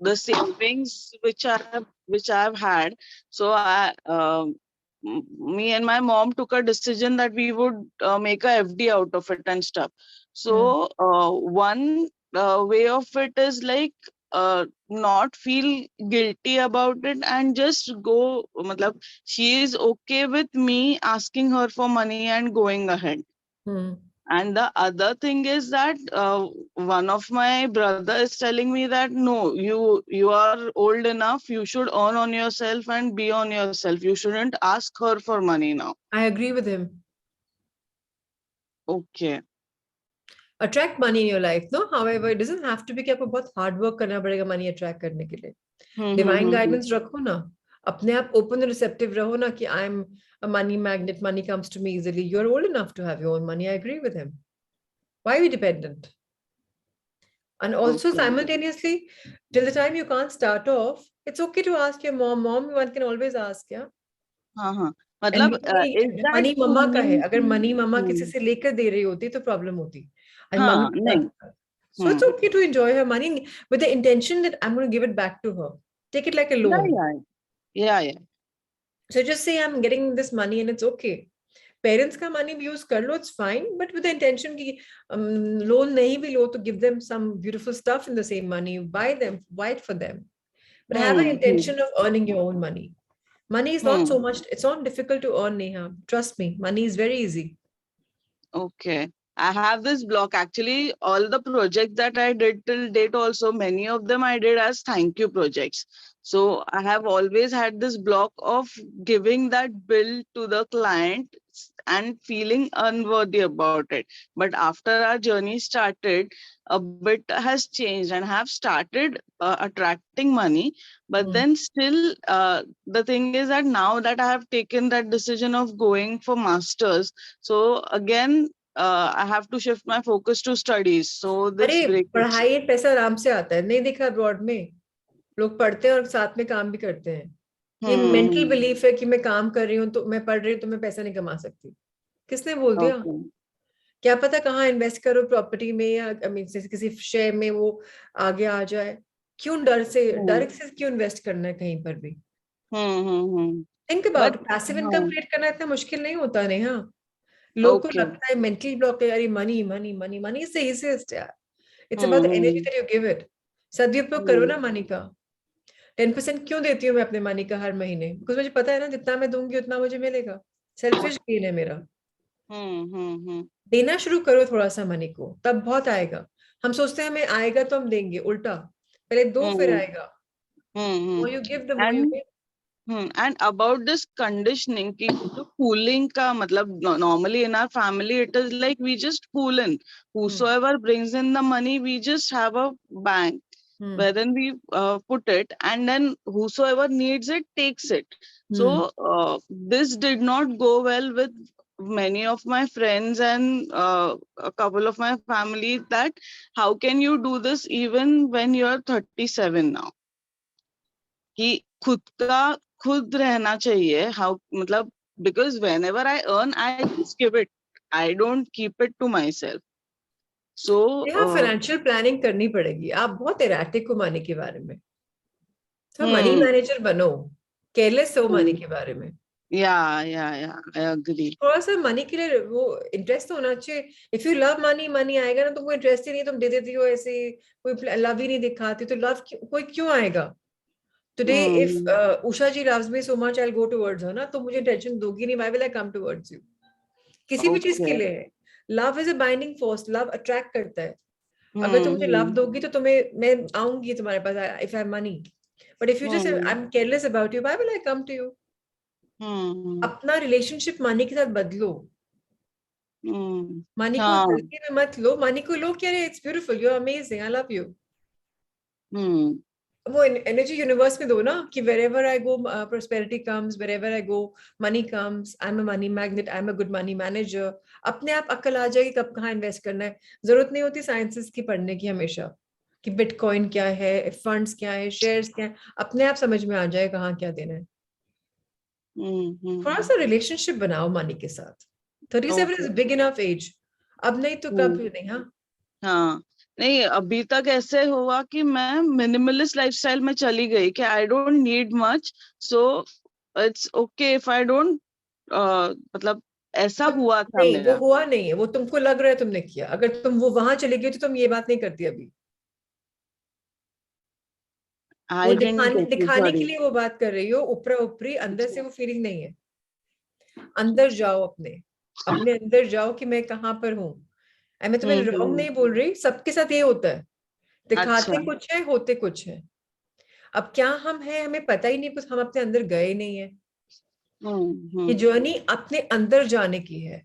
Speaker 4: the savings which I have had. So me and my mom took a decision that we would make a FD out of it and stuff. So one way of it is like not feel guilty about it and just go. Matlab, she is okay with me asking her for money and going ahead. And the other thing is that one of my brother is telling me that no, you are old enough, you should earn on yourself and be on yourself. You shouldn't ask her for money now.
Speaker 1: I agree with him.
Speaker 4: Okay.
Speaker 1: Attract money in your life, no? However, it doesn't have to be कि आपको बहुत hard work करना पड़ेगा money attract करने के लिए. Divine guidance रखो ना. अपने आप open and receptive रहो ना कि I'm a money magnet, money comes to me easily. You're old enough to have your own money. I agree with him. Why are we dependent? And also simultaneously, till the time you can't start off, it's okay to ask your mom. Mom, one can always ask, yeah.
Speaker 4: मतलब is that
Speaker 1: money mama का है. अगर
Speaker 4: mean
Speaker 1: money mama किसी से लेकर दे रही होती तो problem होती. And
Speaker 4: हाँ
Speaker 1: mummy
Speaker 4: नहीं.
Speaker 1: So it's okay to enjoy her money with the intention that I'm going to give it back to her. Take it like a loan.
Speaker 4: Yeah.
Speaker 1: So just say I'm getting this money and it's okay. Parents का money use कर लो, it's fine, but with the intention कि loan नहीं भी लो तो give them some beautiful stuff in the same money, buy it for them. But have an intention of earning your own money. Money is not so much, it's not difficult to earn, Neha. Trust me, money is very easy.
Speaker 4: Okay. I have this block. Actually, all the projects that I did till date also, many of them I did as thank you projects. So I have always had this block of giving that bill to the client and feeling unworthy about it. But after our journey started, a bit has changed and have started attracting money. But then still, the thing is that now that I have taken that decision of going for masters, so again, I have to shift my focus to studies. So this
Speaker 1: अरे
Speaker 4: break.
Speaker 1: पढ़ाई एक पैसा आराम से आता है, नहीं देखा abroad में लोग पढ़ते हैं और साथ में काम भी करते हैं. ये मेंटल बिलीफ है कि मैं काम कर रही हूँ तो मैं पढ़ रही हूँ तो मैं पैसा नहीं कमा सकती. किसने बोल दिया? क्या पता कहाँ इन्वेस्ट करो प्रॉपर्टी में या किसी शेयर में वो आगे आ जाए. क्यों डर से क्यों इन्वेस्ट करना है कहीं पर भी? Think about passive income create करना इतना मुश्किल नहीं होता नेहा. लोग को लगता है मेंटल ब्लॉक है, अरे money money money money is the easiest यार. It's about the energy that you give it. सदुपयोग करो ना मनी का. 10% क्यों देती हूँ मैं अपने मनी का हर महीने? बिकॉज मुझे पता है ना जितना मैं दूंगी उतना मुझे मिलेगा. सेल्फिश गेन है मेरा. देना शुरू करो थोड़ा सा मनी को, तब बहुत आएगा. हम सोचते हैं हमें आएगा तो हम देंगे. उल्टा, पहले दो फिर आएगा. More you give, the more you get.
Speaker 4: And about this conditioning, ki pooling ka matlab, normally in our family it is like we just pool in. Whosoever brings in the money, we just have a bank where then we put it, and then whosoever needs it takes it. So this did not go well with many of my friends and a couple of my family, that how can you do this even when you are 37 now? कि खुद का खुद रहना चाहिए. How मतलब, because whenever I earn, I just give it. I don't keep it to myself. So
Speaker 1: financial planning करनी पड़ेगी. आप बहुत एराटिक हो मनी के बारे में. तो मनी मैनेजर बनो, केयरलेस हो मनी
Speaker 4: Hmm.
Speaker 1: के बारे में।
Speaker 4: Yeah, I agree.
Speaker 1: थोड़ा सा मनी के लिए वो इंटरेस्ट तो होना चाहिए। If you love money, money आएगा ना, तुमको इंटरेस्ट ही नहीं, तुम दे देती हो ऐसे, कोई लव ही नहीं दिखाती, तो लव कोई क्यों आएगा? Today if
Speaker 4: Hmm.
Speaker 1: Usha ji loves me so much, I'll go towards her ना, तो मुझे टेंशन दोगी नहीं, why will I come towards you? किसी भी चीज के
Speaker 4: Okay.
Speaker 1: लिए है, love is a binding force, love attract करता है। अगर तुम मुझे लव
Speaker 4: Hmm.
Speaker 1: दोगी तो तुम्हें, मैं आऊंगी तुम्हारे पास, if I have money. But if you just I
Speaker 4: Hmm.
Speaker 1: Am careless about you, why will I come to you?
Speaker 4: Hmm.
Speaker 1: अपना रिलेशनशिप मनी के साथ बदलो।
Speaker 4: Hmm.
Speaker 1: मनी को
Speaker 4: हाँ.
Speaker 1: हल्के में मत लो, मनी को लो क्या, it's beautiful, you are amazing, I love you.
Speaker 4: Hmm.
Speaker 1: वो एनर्जी यूनिवर्स में दो ना, कि wherever I go, prosperity comes, wherever I go, money comes, I'm a money magnet, I'm a good money manager। अपने आप अक्ल आ जाएगी कब कहाँ इन्वेस्ट करना है। जरूरत नहीं होती साइंसेस की पढ़ने की हमेशा, कि बिटकॉइन क्या है, फंड्स क्या है, शेयर्स क्या है, अपने आप समझ में आ जाए कहाँ क्या देना है। थोड़ा
Speaker 4: Hmm.
Speaker 1: सा रिलेशनशिप बनाओ मनी के साथ। 37 is
Speaker 4: Okay.
Speaker 1: Big enough age, अब नहीं तो कब
Speaker 4: Hmm.
Speaker 1: नहीं। हाँ,
Speaker 4: हाँ. नहीं, अभी तक ऐसे हुआ कि मैं मिनिमलिस्ट लाइफस्टाइल में चली गई कि I don't need much, so it's okay if I don't, मतलब ऐसा हुआ था
Speaker 1: नहीं वो
Speaker 4: मेरा.
Speaker 1: हुआ नहीं है, वो तुमको लग रहा है तुमने किया, अगर तुम वो वहां चली गई तो तुम ये बात नहीं करती अभी। वो
Speaker 4: आई डिडंट
Speaker 1: दिखाने
Speaker 4: गेट यू,
Speaker 1: दिखाने के
Speaker 4: सॉरी.
Speaker 1: लिए वो बात कर रही हो, ऊपरा ऊपरी, अंदर से वो फीलिंग नहीं है। अंदर जाओ, अपने अपने अंदर जाओ कि मैं कहाँ पर हूँ। मैं तुम्हें रॉन्ग
Speaker 4: हम्म.
Speaker 1: नहीं बोल रही, सबके साथ ये होता है, दिखाते
Speaker 4: अच्छा.
Speaker 1: कुछ है, होते कुछ है। अब क्या हम हैं हमें पता ही नहीं, कुछ हम अपने अंदर गए नहीं है। ये
Speaker 4: हम्म.
Speaker 1: जर्नी अपने अंदर जाने की है,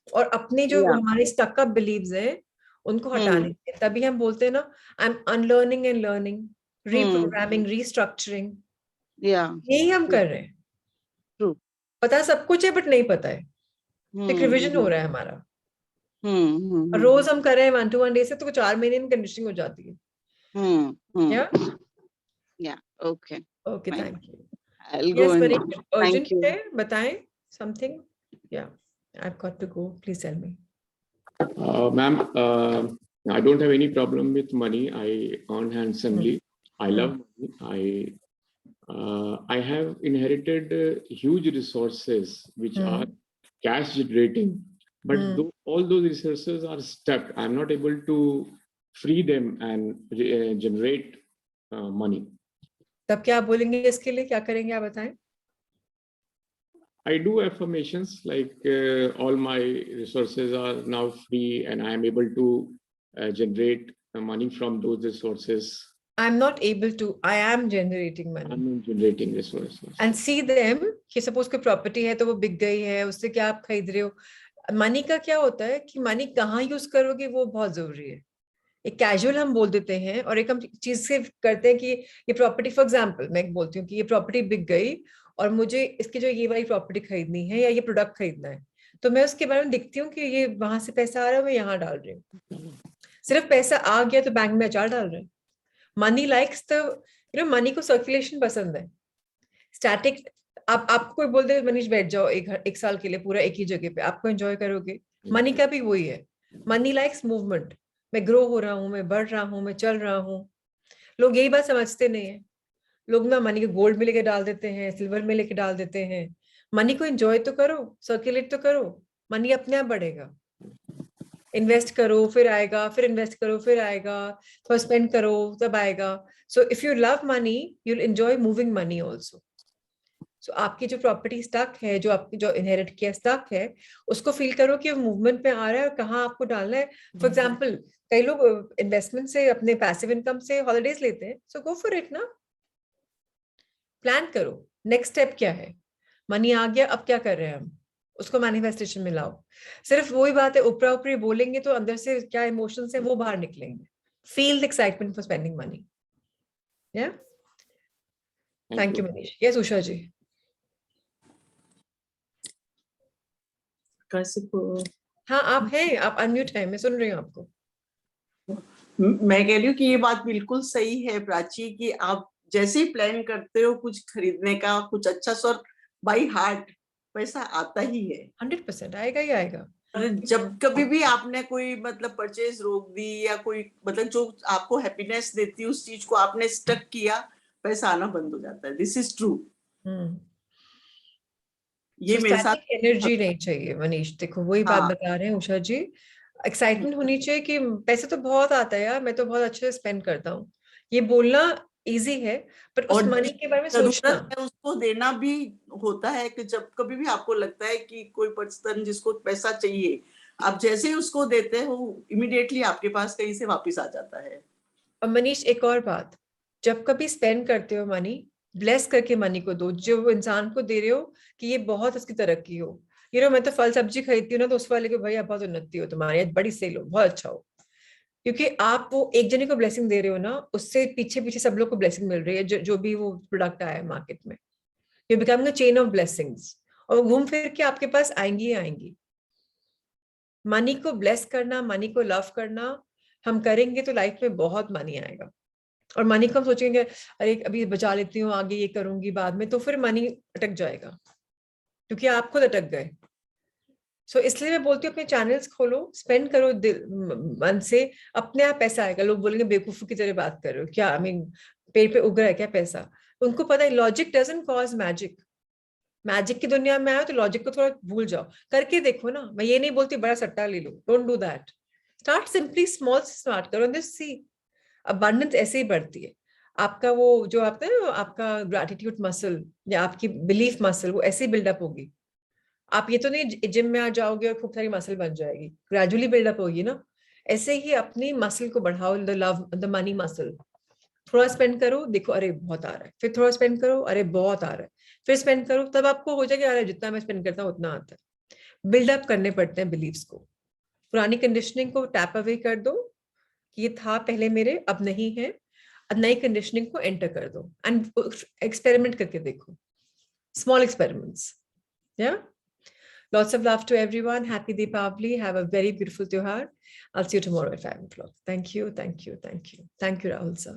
Speaker 1: और अपने जो
Speaker 4: या.
Speaker 1: हमारे स्टक अप बिलीव्स हैं उनको हटाने
Speaker 4: हम्म.
Speaker 1: के लिए। तभी हम बोलते हैं ना, I am unlearning and learning,
Speaker 4: hmm.
Speaker 1: Reprogramming, restructuring.
Speaker 4: या.
Speaker 1: यही हम कर रहे हैं।
Speaker 4: ट्रू.
Speaker 1: पता सब कुछ है बट नहीं पता है, एक रिविजन हो
Speaker 4: हम्म.
Speaker 1: रहा है हमारा। और
Speaker 4: हम्म.
Speaker 1: रोज हम कर रहे हैं 1 to 1 डे से, तो 4 महीने में कंडीशनिंग हो जाती है। Yeah
Speaker 4: hmm. Yeah. Okay.
Speaker 1: Okay,
Speaker 4: fine.
Speaker 1: Thank you.
Speaker 4: I'll go
Speaker 1: yes
Speaker 4: and
Speaker 1: Manish, urgent
Speaker 4: thank you.
Speaker 1: है, बताएं something. Yeah I have got to go, please tell me.
Speaker 5: Ma'am, I don't have any problem with money. I earn handsomely. I love money. I have inherited huge resources which are cash generating, but all those resources are stuck. I'm not able to free them and generate money.
Speaker 1: तब क्या आप बोलेंगे इसके लिए, क्या करेंगे आप बताएं।
Speaker 5: I do affirmations like all my resources are now free and I am able to generate money from those resources.
Speaker 1: I'm not able to, I am generating money.
Speaker 5: I'm generating resources.
Speaker 1: And see them, कि suppose कोई property है तो वो बिक गई है, उससे क्या आप खरीद रहे हो। मनी का क्या होता है कि मनी कहाँ यूज करोगे वो बहुत जरूरी है। एक कैजुअल हम बोल देते हैं, और एक हम चीज से करते हैं कि ये प्रॉपर्टी, फॉर एग्जांपल मैं बोलती हूँ कि ये प्रॉपर्टी बिक गई और मुझे इसकी जो ये वाली प्रॉपर्टी खरीदनी है या ये प्रोडक्ट खरीदना है, तो मैं उसके बारे में दिखती हूँ कि ये वहां से पैसा आ रहा है, मैं यहाँ डाल रही हूँ। सिर्फ पैसा आ गया तो बैंक में अचार डाल रहे हैं। मनी लाइक्स द, मनी को सर्कुलेशन पसंद है, स्टैटिक। आपको कोई बोल दे मनीष बैठ जाओ एक साल के लिए पूरा एक ही जगह पे, आपको एंजॉय करोगे? मनी का भी वही है, मनी लाइक्स मूवमेंट। मैं ग्रो हो रहा हूँ, मैं बढ़ रहा हूँ, मैं चल रहा हूँ। लोग यही बात समझते नहीं है। लोग ना मनी को गोल्ड में लेके डाल देते हैं, सिल्वर में लेके डाल देते हैं। मनी को एंजॉय तो करो, सर्कुलेट तो करो, मनी अपने आप बढ़ेगा। इन्वेस्ट करो फिर आएगा, फिर इन्वेस्ट करो फिर आएगा, थोड़ा स्पेंड करो तब आएगा। So if you love money, you will enjoy moving money also. So आपकी जो प्रॉपर्टी स्टक है, जो आपकी जो इनहेरिट किया स्टक है, उसको फील करो कि मूवमेंट में आ रहा है और कहाँ आपको डालना है। फॉर एग्जाम्पल, कई लोग इन्वेस्टमेंट से, अपने पैसिव इनकम से हॉलिडेज लेते हैं, सो गो फॉर इट ना। प्लान करो नेक्स्ट स्टेप क्या है। मनी आ गया, अब क्या कर रहे हैं हम, उसको मैनिफेस्टेशन में लाओ। सिर्फ वही बात है, ऊपरा ऊपरी बोलेंगे तो अंदर से क्या इमोशंस है वो बाहर निकलेंगे। Feel the excitement for spending money. या thank you Manish. Yes Usha जी। हाँ आप हैं, आप अनम्यूट हैं, मैं सुन रही हूँ आपको।
Speaker 6: मैं कह रही हूँ कि ये बात बिल्कुल सही है प्राची, कि आप जैसे ही प्लान करते हो कुछ खरीदने का, कुछ अच्छा सा, बाई हार्ट पैसा आता ही है।
Speaker 1: 100% आएगा ही आएगा।
Speaker 6: जब कभी भी आपने कोई मतलब परचेज रोक दी या कोई मतलब जो आपको हैप्पीनेस देती है उस चीज को आपने स्टक किया, पैसा आना बंद हो जाता है। This is true. ये मेरे साथ
Speaker 1: एनर्जी नहीं चाहिए मनीष, देखो वही बात
Speaker 6: हाँ
Speaker 1: बता रहे हैं उषा जी। एक्साइटमेंट होनी चाहिए कि पैसे तो बहुत आता है यार, मैं तो बहुत अच्छे से स्पेंड करता हूँ, ये बोलना इजी है, पर उस
Speaker 6: और
Speaker 1: मनी के बारे में
Speaker 6: जरूरत
Speaker 1: सोचना।
Speaker 6: है उसको देना भी होता है कि जब कभी भी आपको लगता है कि कोई पर्सन जिसको पैसा चाहिए, आप जैसे ही उसको देते हो इमिडिएटली आपके पास कहीं से वापस आ जाता है।
Speaker 1: और मनीष एक और बात, जब कभी स्पेंड करते हो मनी, ब्लेस करके मनी को दो, जो इंसान को दे रहे हो कि ये बहुत उसकी तरक्की हो। मैं तो फल सब्जी खरीदती हूँ ना, तो उस वाले को भाई आप बहुत उन्नति हो तुम्हारी, बड़ी सेल हो, बहुत अच्छा हो। क्योंकि आप वो एक जने को ब्लेसिंग दे रहे हो ना, उससे पीछे पीछे सब लोग को ब्लेसिंग मिल रही है, जो भी वो प्रोडक्ट आया है मार्केट में। You becoming a chain of blessings, और वो घूम फिर के आपके पास आएंगी ही आएंगी। मनी को ब्लेस करना, मनी को लव करना हम करेंगे तो लाइफ में बहुत मनी आएगा। और मनी को हम सोचेंगे अरे अभी बचा लेती हूँ, आगे ये करूंगी बाद में, तो फिर मनी अटक जाएगा, क्योंकि आप खुद अटक गए। सो इसलिए मैं बोलती हूँ अपने चैनल्स खोलो, स्पेंड करो दिल मन से, अपने आप पैसा आएगा। लोग बोलेंगे बेवकूफी की तरह बात कर रहे हो क्या, आई मीन पेड़ पे उग रहा है क्या पैसा? उनको पता है logic doesn't cause magic. Magic की दुनिया में आए तो लॉजिक को थोड़ा भूल जाओ, करके देखो ना। मैं ये नहीं बोलती बड़ा सट्टा ले लो, don't do that. Start simply small से स्टार्ट करो, दिस सी अबंडेंस ऐसे ही बढ़ती है। आपका वो जो आपका है आपका ग्रैटिट्यूड मसल या आपकी बिलीफ मसल, वो ऐसे ही बिल्डअप होगी। आप ये तो नहीं जिम में आ जाओगे और खूब सारी मसल बन जाएगी, ग्रेजुअली बिल्डअप होगी ना। ऐसे ही अपनी मसल को बढ़ाओ, the love the money muscle. थोड़ा स्पेंड करो, देखो अरे बहुत आ रहा है, फिर थोड़ा स्पेंड करो, अरे बहुत आ रहा है, फिर स्पेंड करो, तब आपको हो जाएगा अरे जितना मैं स्पेंड करता हूँ उतना आता है। बिल्डअप करने पड़ते हैं बिलीव्स को। पुरानी कंडीशनिंग को टैप अवे कर दो कि ये था पहले मेरे, अब नहीं है। अब नई कंडीशनिंग को एंटर कर दो एंड एक्सपेरिमेंट करके देखो, स्मॉल एक्सपेरिमेंट्स। या lots of love to everyone. Happy Deepavali. Have a very beautiful Tyohar. I'll see you tomorrow at 5 o'clock. Thank you. Thank you. Thank you. Thank you, Rahul sir.